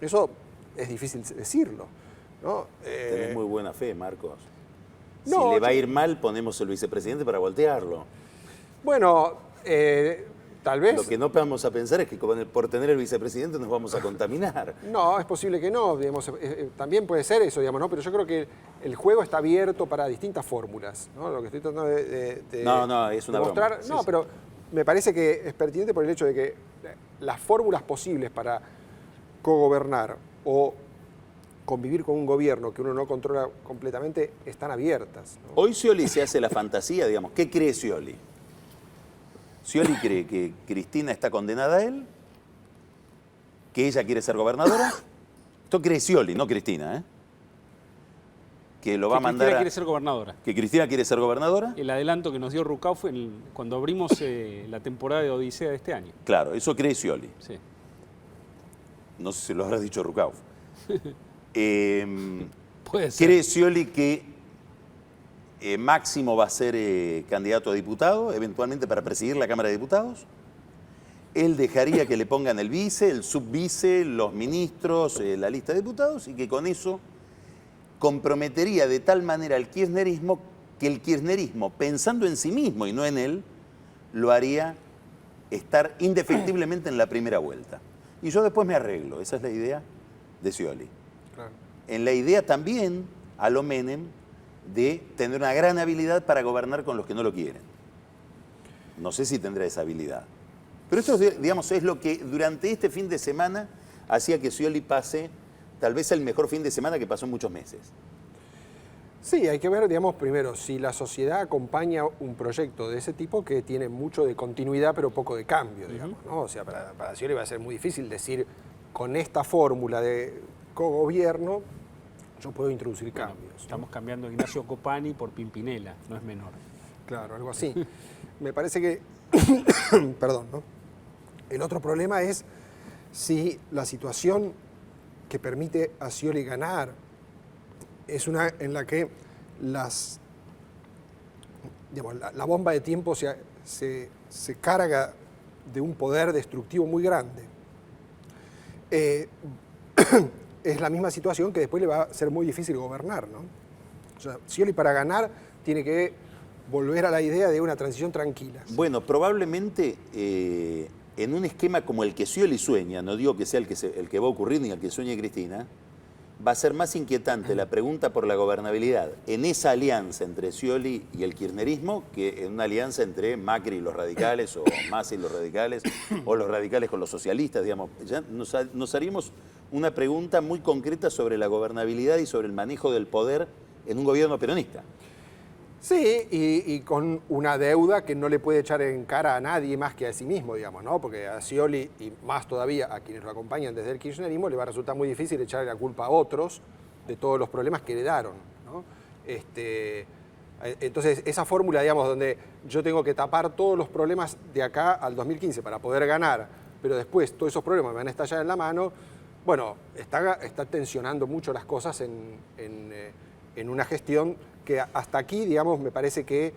Eso es difícil decirlo, ¿no? Tenés muy buena fe, Marcos. No, si le va a ir mal, ponemos el vicepresidente para voltearlo. Bueno, tal vez... Lo que no vamos a pensar es que por tener el vicepresidente nos vamos a contaminar. No, es posible que no, digamos, también puede ser eso, digamos, ¿no? Pero yo creo que el juego está abierto para distintas fórmulas, ¿no? Lo que estoy tratando de no, es una demostrar, broma. no, Sí, pero me parece que es pertinente por el hecho de que las fórmulas posibles para cogobernar o convivir con un gobierno que uno no controla completamente están abiertas, ¿no? Hoy Scioli se hace la fantasía, digamos, ¿qué cree Scioli? Scioli cree que Cristina está condenada a él, que ella quiere ser gobernadora. Esto cree Scioli, no Cristina, ¿eh? Que lo va a mandar Cristina quiere ser gobernadora. Que Cristina quiere ser gobernadora. El adelanto que nos dio Rucauf cuando abrimos la temporada de Odisea de este año. Claro, eso cree Scioli. Sí. No sé si lo habrá dicho Rucauf. Puede ser. ¿Cree Scioli que Máximo va a ser candidato a diputado, eventualmente para presidir la Cámara de Diputados? Él dejaría que le pongan el vice, el subvice, los ministros, la lista de diputados, y que con eso comprometería de tal manera al kirchnerismo que el kirchnerismo, pensando en sí mismo y no en él, lo haría estar indefectiblemente en la primera vuelta. Y yo después me arreglo, esa es la idea de Scioli. Claro. En la idea también, a lo Menem, de tener una gran habilidad para gobernar con los que no lo quieren. No sé si tendrá esa habilidad. Pero esto, digamos, es lo que durante este fin de semana hacía que Scioli pase tal vez el mejor fin de semana que pasó en muchos meses. Sí, hay que ver, digamos, primero, si la sociedad acompaña un proyecto de ese tipo que tiene mucho de continuidad pero poco de cambio, digamos, ¿no? O sea, para Scioli va a ser muy difícil decir, con esta fórmula de cogobierno, yo puedo introducir cambios. Estamos cambiando a Ignacio Copani por Pimpinela, no es menor. Claro, algo así. Me parece que, perdón, ¿no? El otro problema es si la situación que permite a Scioli ganar es una en la que la bomba de tiempo se carga de un poder destructivo muy grande. Es la misma situación que después le va a ser muy difícil gobernar, ¿no? O sea, Scioli para ganar tiene que volver a la idea de una transición tranquila. Bueno, probablemente en un esquema como el que Scioli sueña, no digo que sea el que va a ocurrir ni el que sueñe Cristina, va a ser más inquietante la pregunta por la gobernabilidad en esa alianza entre Scioli y el kirchnerismo que en una alianza entre Macri y los radicales, o Massa y los radicales, o los radicales con los socialistas, digamos. Ya nos haríamos una pregunta muy concreta sobre la gobernabilidad y sobre el manejo del poder en un gobierno peronista. Sí, y con una deuda que no le puede echar en cara a nadie más que a sí mismo, digamos, ¿no? Porque a Scioli, y más todavía a quienes lo acompañan desde el kirchnerismo, le va a resultar muy difícil echarle la culpa a otros de todos los problemas que heredaron, ¿no? Entonces, esa fórmula, digamos, donde yo tengo que tapar todos los problemas de acá al 2015 para poder ganar, pero después todos esos problemas me van a estallar en la mano, bueno, está tensionando mucho las cosas en una gestión que hasta aquí, digamos, me parece que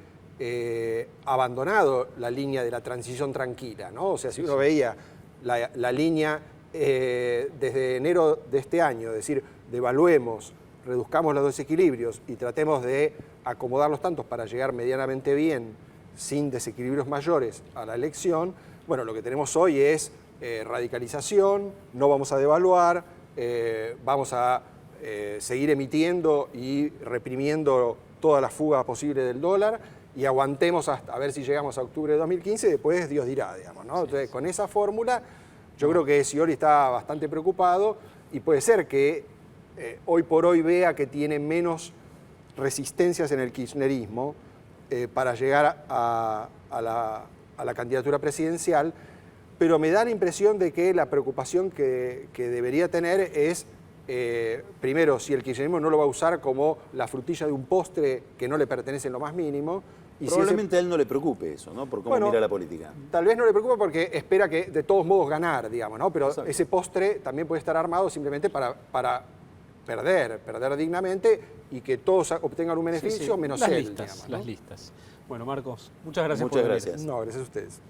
ha abandonado la línea de la transición tranquila, ¿no? O sea, si uno veía la línea desde enero de este año, es decir, devaluemos, reduzcamos los desequilibrios y tratemos de acomodar los tantos para llegar medianamente bien, sin desequilibrios mayores a la elección, bueno, lo que tenemos hoy es radicalización, no vamos a devaluar, vamos a seguir emitiendo y reprimiendo toda la fuga posible del dólar y aguantemos hasta a ver si llegamos a octubre de 2015 y después Dios dirá, digamos, ¿no? Entonces, con esa fórmula, yo creo que Scioli está bastante preocupado y puede ser que hoy por hoy vea que tiene menos resistencias en el kirchnerismo para llegar a la candidatura presidencial, pero me da la impresión de que la preocupación que debería tener es primero, si el kirchnerismo no lo va a usar como la frutilla de un postre que no le pertenece en lo más mínimo. Y probablemente a él no le preocupe eso, ¿no? Por cómo mira la política. Tal vez no le preocupa porque espera que de todos modos ganar, digamos, ¿no? Pero ese postre también puede estar armado simplemente para perder dignamente y que todos obtengan un beneficio, menos las él. Listas, digamos, ¿no? las listas. Bueno, Marcos, muchas gracias Muchas por venir. gracias. No, gracias a ustedes.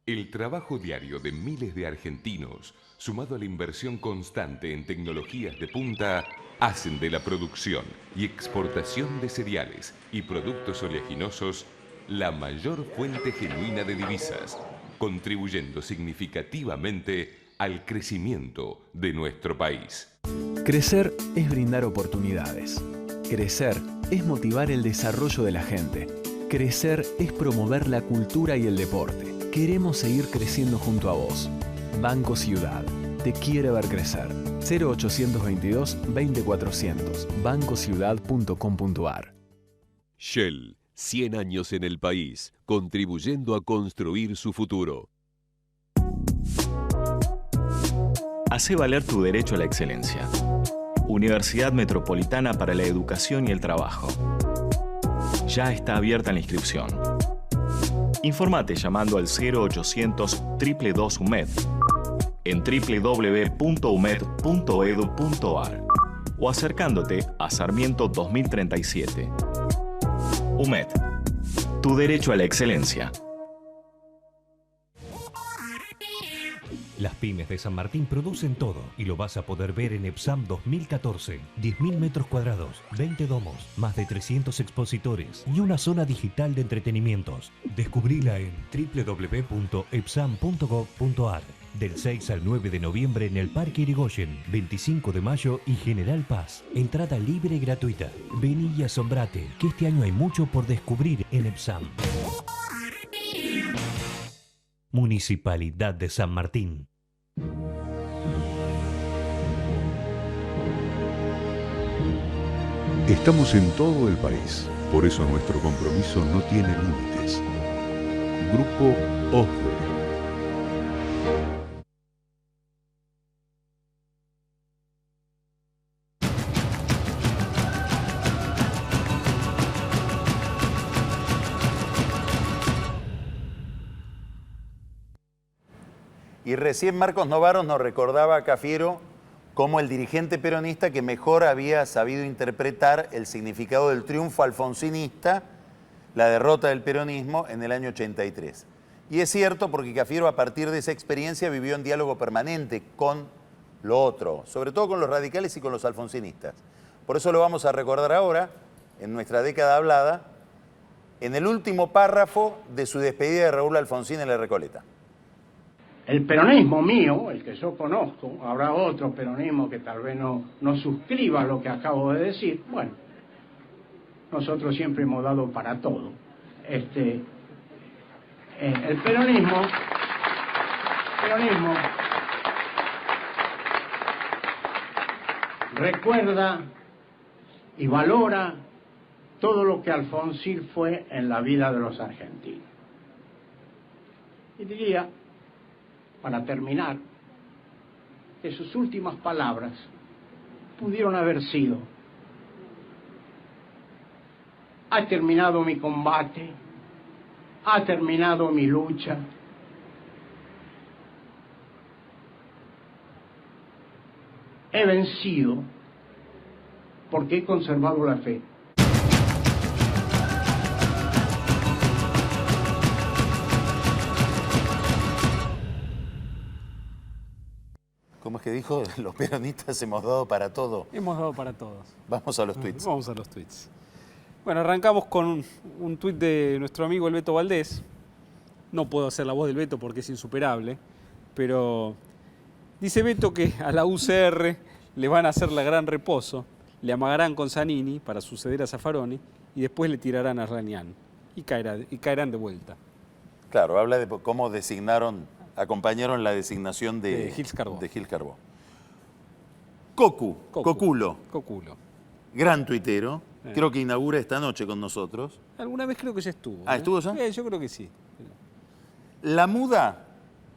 El trabajo diario de miles de argentinos, sumado a la inversión constante en tecnologías de punta, hacen de la producción y exportación de cereales y productos oleaginosos la mayor fuente genuina de divisas, contribuyendo significativamente al crecimiento de nuestro país. Crecer es brindar oportunidades. Crecer es motivar el desarrollo de la gente. Crecer es promover la cultura y el deporte. Queremos seguir creciendo junto a vos. Banco Ciudad. Te quiere ver crecer. 0822 20400. bancociudad.com.ar. Shell, 100 años en el país, contribuyendo a construir su futuro. Hace valer tu derecho a la excelencia. Universidad Metropolitana para la Educación y el Trabajo. Ya está abierta la inscripción. Informate llamando al 0800 222 UMED en www.umed.edu.ar o acercándote a Sarmiento 2037. UMED, tu derecho a la excelencia. Las pymes de San Martín producen todo y lo vas a poder ver en EPSAM 2014. 10.000 metros cuadrados, 20 domos, más de 300 expositores y una zona digital de entretenimientos. Descubrila en www.epsam.gov.ar. Del 6 al 9 de noviembre en el Parque Irigoyen, 25 de mayo y General Paz. Entrada libre y gratuita. Vení y asombrate, que este año hay mucho por descubrir en EPSAM. Municipalidad de San Martín. Estamos en todo el país, por eso nuestro compromiso no tiene límites. Grupo OSDE. Y recién Marcos Novaros nos recordaba a Cafiero como el dirigente peronista que mejor había sabido interpretar el significado del triunfo alfonsinista, la derrota del peronismo en el año 83. Y es cierto porque Cafiero a partir de esa experiencia vivió en diálogo permanente con lo otro, sobre todo con los radicales y con los alfonsinistas. Por eso lo vamos a recordar ahora, en nuestra década hablada, en el último párrafo de su despedida de Raúl Alfonsín en La Recoleta. El peronismo mío, el que yo conozco, habrá otro peronismo que tal vez no suscriba lo que acabo de decir. Bueno, nosotros siempre hemos dado para todo. El peronismo recuerda y valora todo lo que Alfonsín fue en la vida de los argentinos. Y diría, para terminar, que sus últimas palabras pudieron haber sido: ha terminado mi combate, ha terminado mi lucha, he vencido porque he conservado la fe. ¿Cómo es que dijo? Los peronistas hemos dado para todo. Hemos dado para todos. Vamos a los tweets. Vamos a los tweets. Bueno, arrancamos con un tuit de nuestro amigo el Beto Valdés. No puedo hacer la voz del Beto porque es insuperable, pero dice Beto que a la UCR le van a hacer la gran reposo, le amagarán con Zanini para suceder a Zaffaroni y después le tirarán a Rañán y caerán de vuelta. Claro, habla de cómo acompañaron la designación de Gil Carbó. Coculo. Gran tuitero. Creo que inaugura esta noche con nosotros. Alguna vez creo que ya estuvo. ¿Estuvo ya? Yo creo que sí. La muda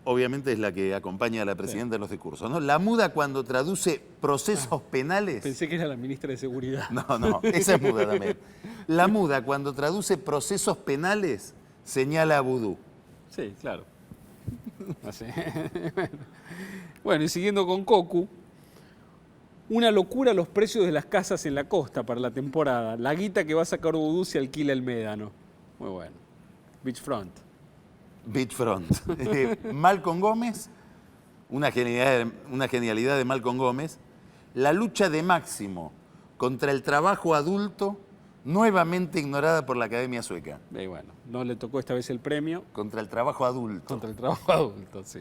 obviamente es la que acompaña a la presidenta en los discursos, ¿no? La muda cuando traduce procesos penales... Pensé que era la ministra de Seguridad. No, esa es muda también. La muda cuando traduce procesos penales señala a vudú. Sí, claro. Así. Bueno, y siguiendo con Cocu, una locura los precios de las casas en la costa para la temporada. La guita que va a sacar vudú se alquila el médano. Muy bueno. Beachfront. Beachfront. Malcolm Gómez, una genialidad de Malcolm Gómez. La lucha de Máximo contra el trabajo adulto, nuevamente ignorada por la Academia Sueca. Y bueno, no le tocó esta vez el premio. Contra el trabajo adulto. Contra el trabajo adulto, sí.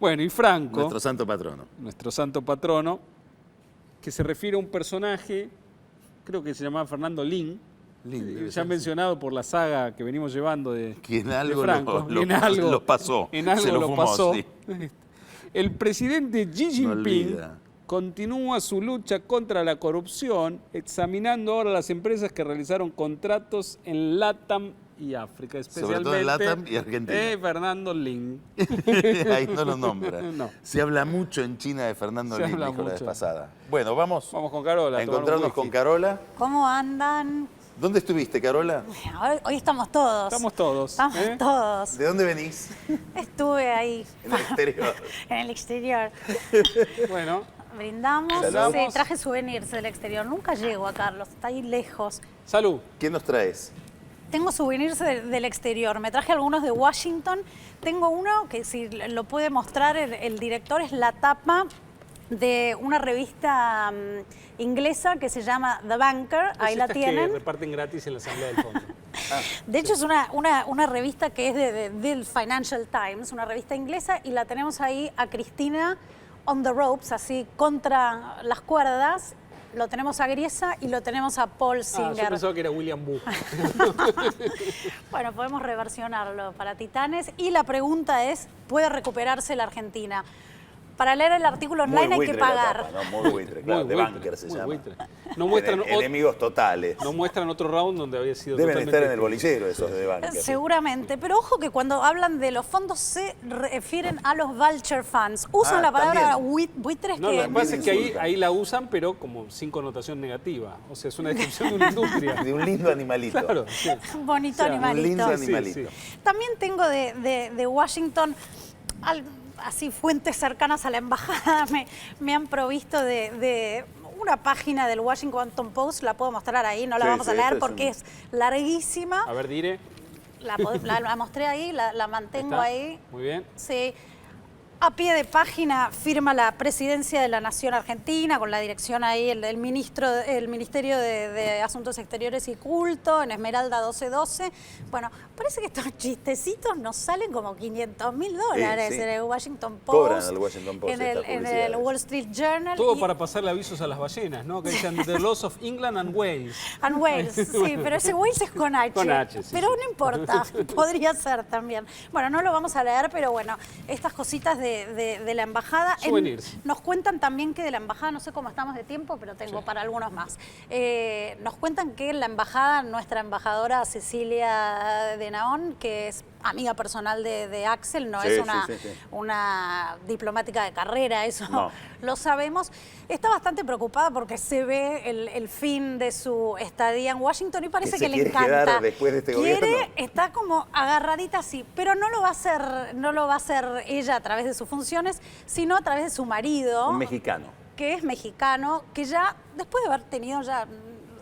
Bueno, y Franco. Nuestro santo patrono. Nuestro santo patrono, que se refiere a un personaje, creo que se llamaba Fernando Lin, ya mencionado por la saga que venimos llevando de Franco. Lo pasó. En algo se lo lo fumó, pasó. Sí. El presidente Xi Jinping continúa su lucha contra la corrupción, examinando ahora las empresas que realizaron contratos en LATAM y África, especialmente sobre todo en LATAM y Argentina. Fernando Lin. Ahí no lo nombra. No. Se habla mucho en China de Fernando Lin, dijo la vez pasada. Bueno, vamos con Carola. A encontrarnos con Carola. ¿Cómo andan? ¿Dónde estuviste, Carola? Hoy estamos todos. Estamos todos. Estamos todos. ¿De dónde venís? Estuve ahí. En el exterior. En el exterior. Bueno. Brindamos. Salud. Sí, traje souvenirs del exterior. Nunca llego a Carlos, está ahí lejos. Salud. ¿Qué nos traes? Tengo souvenirs del exterior. Me traje algunos de Washington. Tengo uno que, si lo puede mostrar el director, es la tapa de una revista inglesa que se llama The Banker. Ahí la tienen. Que reparten gratis en la Asamblea del Fondo. De hecho, es una revista que es del Financial Times, una revista inglesa, y la tenemos ahí a Cristina on the ropes, así contra las cuerdas. Lo tenemos a Griesa y lo tenemos a Paul Singer. Yo pensaba que era William Booth. Bueno, podemos reversionarlo para Titanes. Y la pregunta es, ¿puede recuperarse la Argentina? Para leer el artículo online hay que pagar. Tapa, ¿no? Muy buitre, claro. De Banker se llama. No muestran enemigos totales. No muestran otro round donde había sido Deben totalmente estar en el bolillero esos de Banker. Seguramente, pero ojo que cuando hablan de los fondos se refieren a los vulture funds. Usan la palabra buitres no, que... lo que pasa es que ahí la usan, pero como sin connotación negativa. O sea, es una descripción de una industria. De un lindo animalito. Claro, sí. Bonito animalito. Un lindo animalito. Sí. También tengo de Washington... así fuentes cercanas a la embajada me han provisto de una página del Washington Post, la puedo mostrar ahí, no la vamos a leer porque es larguísima. A ver, Dire. La mostré ahí, la mantengo ahí. Muy bien. Sí. A pie de página firma la Presidencia de la Nación Argentina, con la dirección ahí el Ministerio de Asuntos Exteriores y Culto, en Esmeralda 1212. Bueno, parece que estos chistecitos nos salen como $500.000 sí. en el Washington Post. Cobran al Washington Post en el Wall Street Journal. Todo para pasarle avisos a las ballenas, ¿no? Que dicen The Loss of England and Wales. And Wales, sí, pero ese Wales es con H. Con H, sí, pero sí. no importa, podría ser también. Bueno, no lo vamos a leer, pero bueno, estas cositas de la embajada. Nos cuentan también que de la embajada, no sé cómo estamos de tiempo, pero tengo para algunos más. Nos cuentan que en la embajada, nuestra embajadora Cecilia de Naón, que es amiga personal de Axel, no es una diplomática de carrera, eso lo sabemos, está bastante preocupada porque se ve el fin de su estadía en Washington y parece que le encanta. Después de este gobierno. Está como agarradita así, pero no lo va a hacer ella a través de sus funciones, sino a través de su marido. Un mexicano. Que es mexicano, que ya, después de haber tenido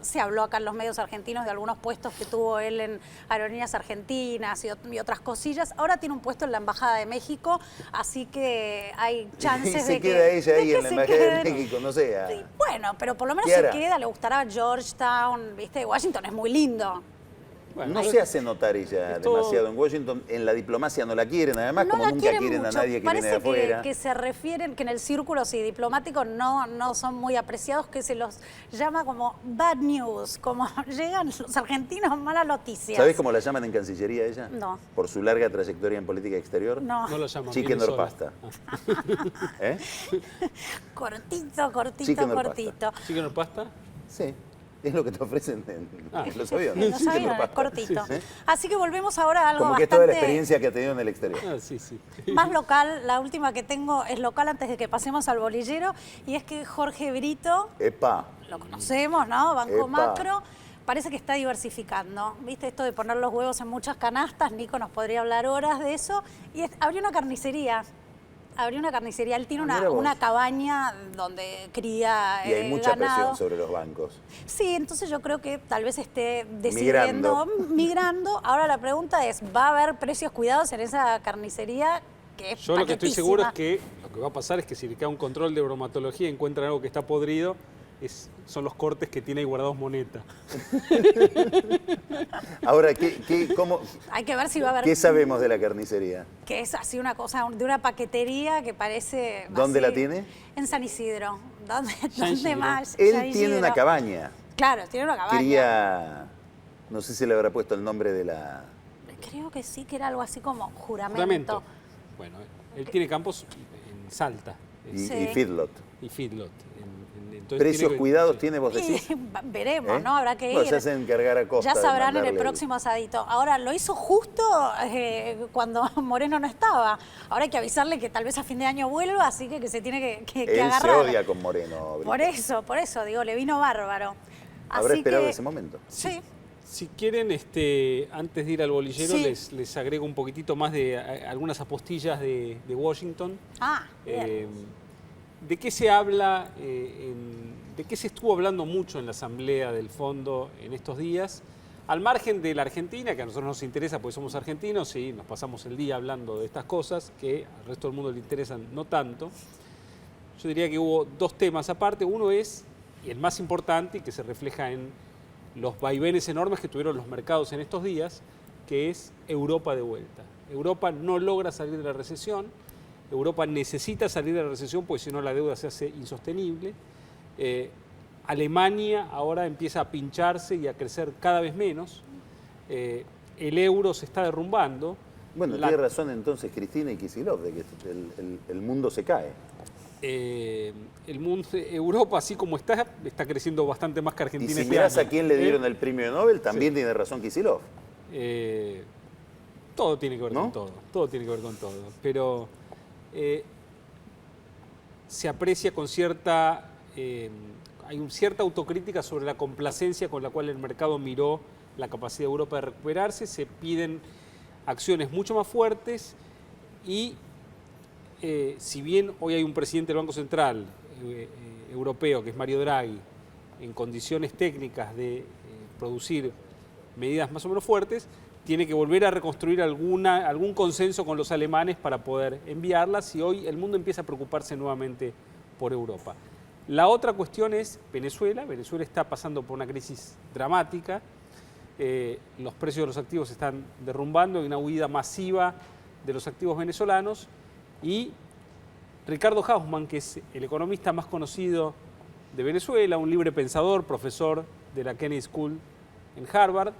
se habló acá en los medios argentinos de algunos puestos que tuvo él en Aerolíneas Argentinas y otras cosillas. Ahora tiene un puesto en la Embajada de México, así que hay chances de que... se queda ella ahí en la Embajada de México, no sé. Sí, bueno, pero por lo menos se queda, le gustará Georgetown, ¿viste? Washington es muy lindo. Bueno, no se hace notar ella demasiado en Washington. En la diplomacia no la quieren, además, como nunca quieren a nadie que viene de afuera. Parece que se refieren, que en el círculo diplomático no son muy apreciados, que se los llama como bad news, como llegan los argentinos malas noticias. ¿Sabés cómo la llaman en Cancillería ella? No. Por su larga trayectoria en política exterior. No lo llaman. Chicken or pasta. Cortito. ¿Chicken or pasta? Sí. Es lo que te ofrecen en los aviones. En los aviones, cortito. Sí. Así que volvemos ahora a algo Como que bastante... toda la experiencia que ha tenido en el exterior. Más local. La última que tengo es local antes de que pasemos al bolillero. Y es que Jorge Brito, ¡Epa! lo conocemos, ¿no? Banco ¡Epa! Macro, parece que está diversificando. ¿Viste esto de poner los huevos en muchas canastas? Nico nos podría hablar horas de eso. Y abrió una carnicería. Él tiene una cabaña donde cría Y hay mucha ganado. presión sobre los bancos. Sí, entonces yo creo que tal vez esté decidiendo, migrando. Ahora la pregunta es, ¿va a haber precios cuidados en esa carnicería? Que es Yo lo que estoy paquetísima? seguro es que lo que va a pasar es que si le queda un control de bromatología y encuentran algo que está podrido, son los cortes que tiene ahí guardados Moneta. Ahora, cómo, Hay que ver si va a haber... ¿qué sabemos de la carnicería? Que es así una cosa, de una paquetería que parece... ¿Dónde así, la tiene? En San Isidro. ¿Dónde más? Él San tiene Isidro. una cabaña. Claro, tiene una cabaña. Quería, no sé si le habrá puesto el nombre de la... Creo que sí, que era algo así como Juramento. Bueno, él tiene campos en Salta. Y feedlot. Y feedlot. ¿Precios cuidados tiene, vos decís? Veremos, ¿no? Habrá que ir. No, se hacen cargar a costa. Ya sabrán en el próximo asadito. Ahora, lo hizo justo cuando Moreno no estaba. Ahora hay que avisarle que tal vez a fin de año vuelva, así que se tiene que Él agarrar. se odia con Moreno. Brito. Por eso, digo, le vino bárbaro. Habrá Así esperado que, ese momento. Sí. Si quieren, antes de ir al bolillero, les agrego un poquitito más de algunas apostillas de Washington. Bien. ¿De qué se habla? ¿De qué se estuvo hablando mucho en la Asamblea del Fondo en estos días? Al margen de la Argentina, que a nosotros nos interesa porque somos argentinos y nos pasamos el día hablando de estas cosas, que al resto del mundo le interesan no tanto. Yo diría que hubo dos temas aparte. Uno es, y el más importante, y que se refleja en los vaivenes enormes que tuvieron los mercados en estos días, que es Europa de vuelta. Europa no logra salir de la recesión. Europa necesita salir de la recesión porque si no la deuda se hace insostenible. Alemania ahora empieza a pincharse y a crecer cada vez menos. El euro se está derrumbando. Bueno, tiene razón entonces Cristina y Kicillof de que el mundo se cae. Europa, así como está creciendo bastante más que Argentina. Y si mirás a quién le dieron el premio Nobel, también tiene razón Kicillof. Todo tiene que ver con todo. Todo tiene que ver con todo. Pero se aprecia con cierta... hay cierta autocrítica sobre la complacencia con la cual el mercado miró la capacidad de Europa de recuperarse. Se piden acciones mucho más fuertes y si bien hoy hay un presidente del Banco Central europeo, que es Mario Draghi, en condiciones técnicas de producir medidas más o menos fuertes, tiene que volver a reconstruir algún consenso con los alemanes para poder enviarlas y hoy el mundo empieza a preocuparse nuevamente por Europa. La otra cuestión es Venezuela. Venezuela está pasando por una crisis dramática. Los precios de los activos se están derrumbando, hay una huida masiva de los activos venezolanos y Ricardo Hausmann, que es el economista más conocido de Venezuela, un libre pensador, profesor de la Kennedy School en Harvard,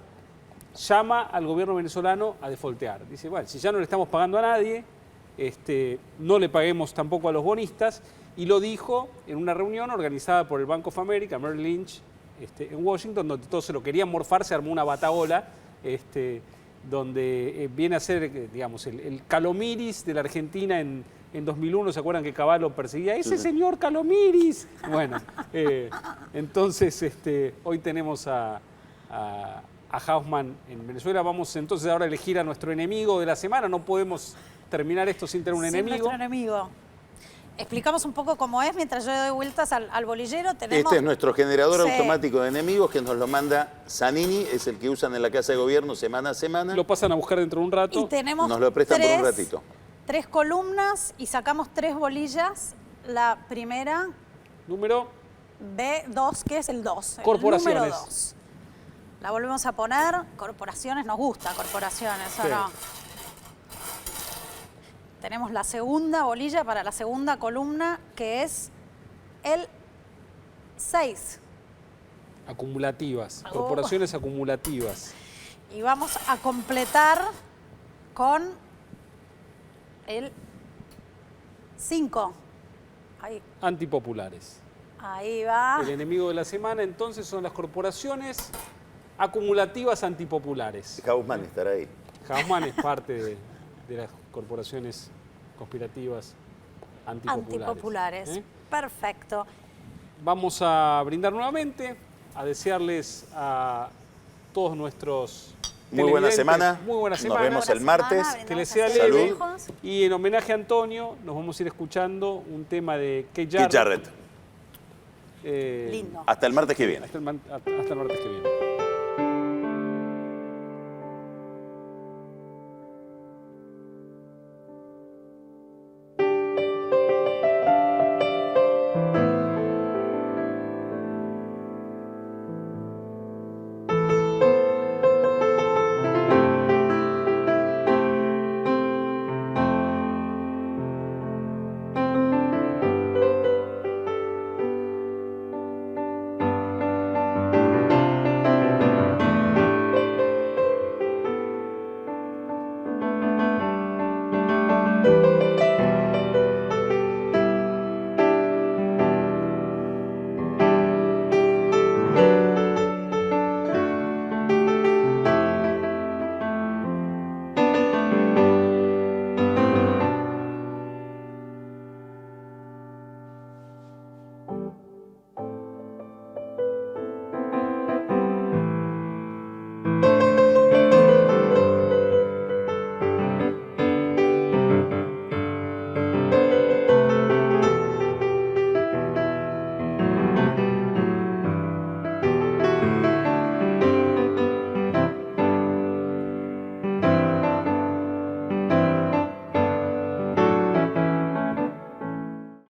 llama al gobierno venezolano a defaultear. Dice, bueno, si ya no le estamos pagando a nadie, no le paguemos tampoco a los bonistas, y lo dijo en una reunión organizada por el Bank of America, Merrill Lynch, en Washington, donde todos se lo querían morfar, se armó una batahola, donde viene a ser, digamos, el Calomiris de la Argentina en 2001, ¿se acuerdan que Cavallo perseguía? ¡Ese señor Calomiris! Bueno, entonces hoy tenemos a Hausmann en Venezuela. Vamos entonces ahora a elegir a nuestro enemigo de la semana. No podemos terminar esto sin tener un enemigo. Nuestro enemigo. Explicamos un poco cómo es mientras yo doy vueltas al bolillero. Tenemos... Este es nuestro generador automático de enemigos que nos lo manda Zanini, es el que usan en la Casa de Gobierno semana a semana. Lo pasan a buscar dentro de un rato. Y tenemos nos lo prestan por un ratito. 3 columnas y sacamos 3 bolillas. La primera... Número... B2, que es el 2. Corporaciones. El número 2. La volvemos a poner. Corporaciones, nos gusta corporaciones, ¿o no? Tenemos la segunda bolilla para la segunda columna, que es el 6. Acumulativas, corporaciones acumulativas. Y vamos a completar con el 5. Antipopulares. Ahí va. El enemigo de la semana entonces son las corporaciones acumulativas antipopulares. Hausmann estará ahí. Hausmann es parte de las corporaciones conspirativas antipopulares. Perfecto. Vamos a brindar nuevamente, a desearles a todos nuestros muy buena semana. Muy buena semana. Nos vemos el martes. Que les sea leve. Y en homenaje a Antonio, nos vamos a ir escuchando un tema de Keith Jarrett. Lindo. Hasta el martes que viene. Hasta el martes que viene.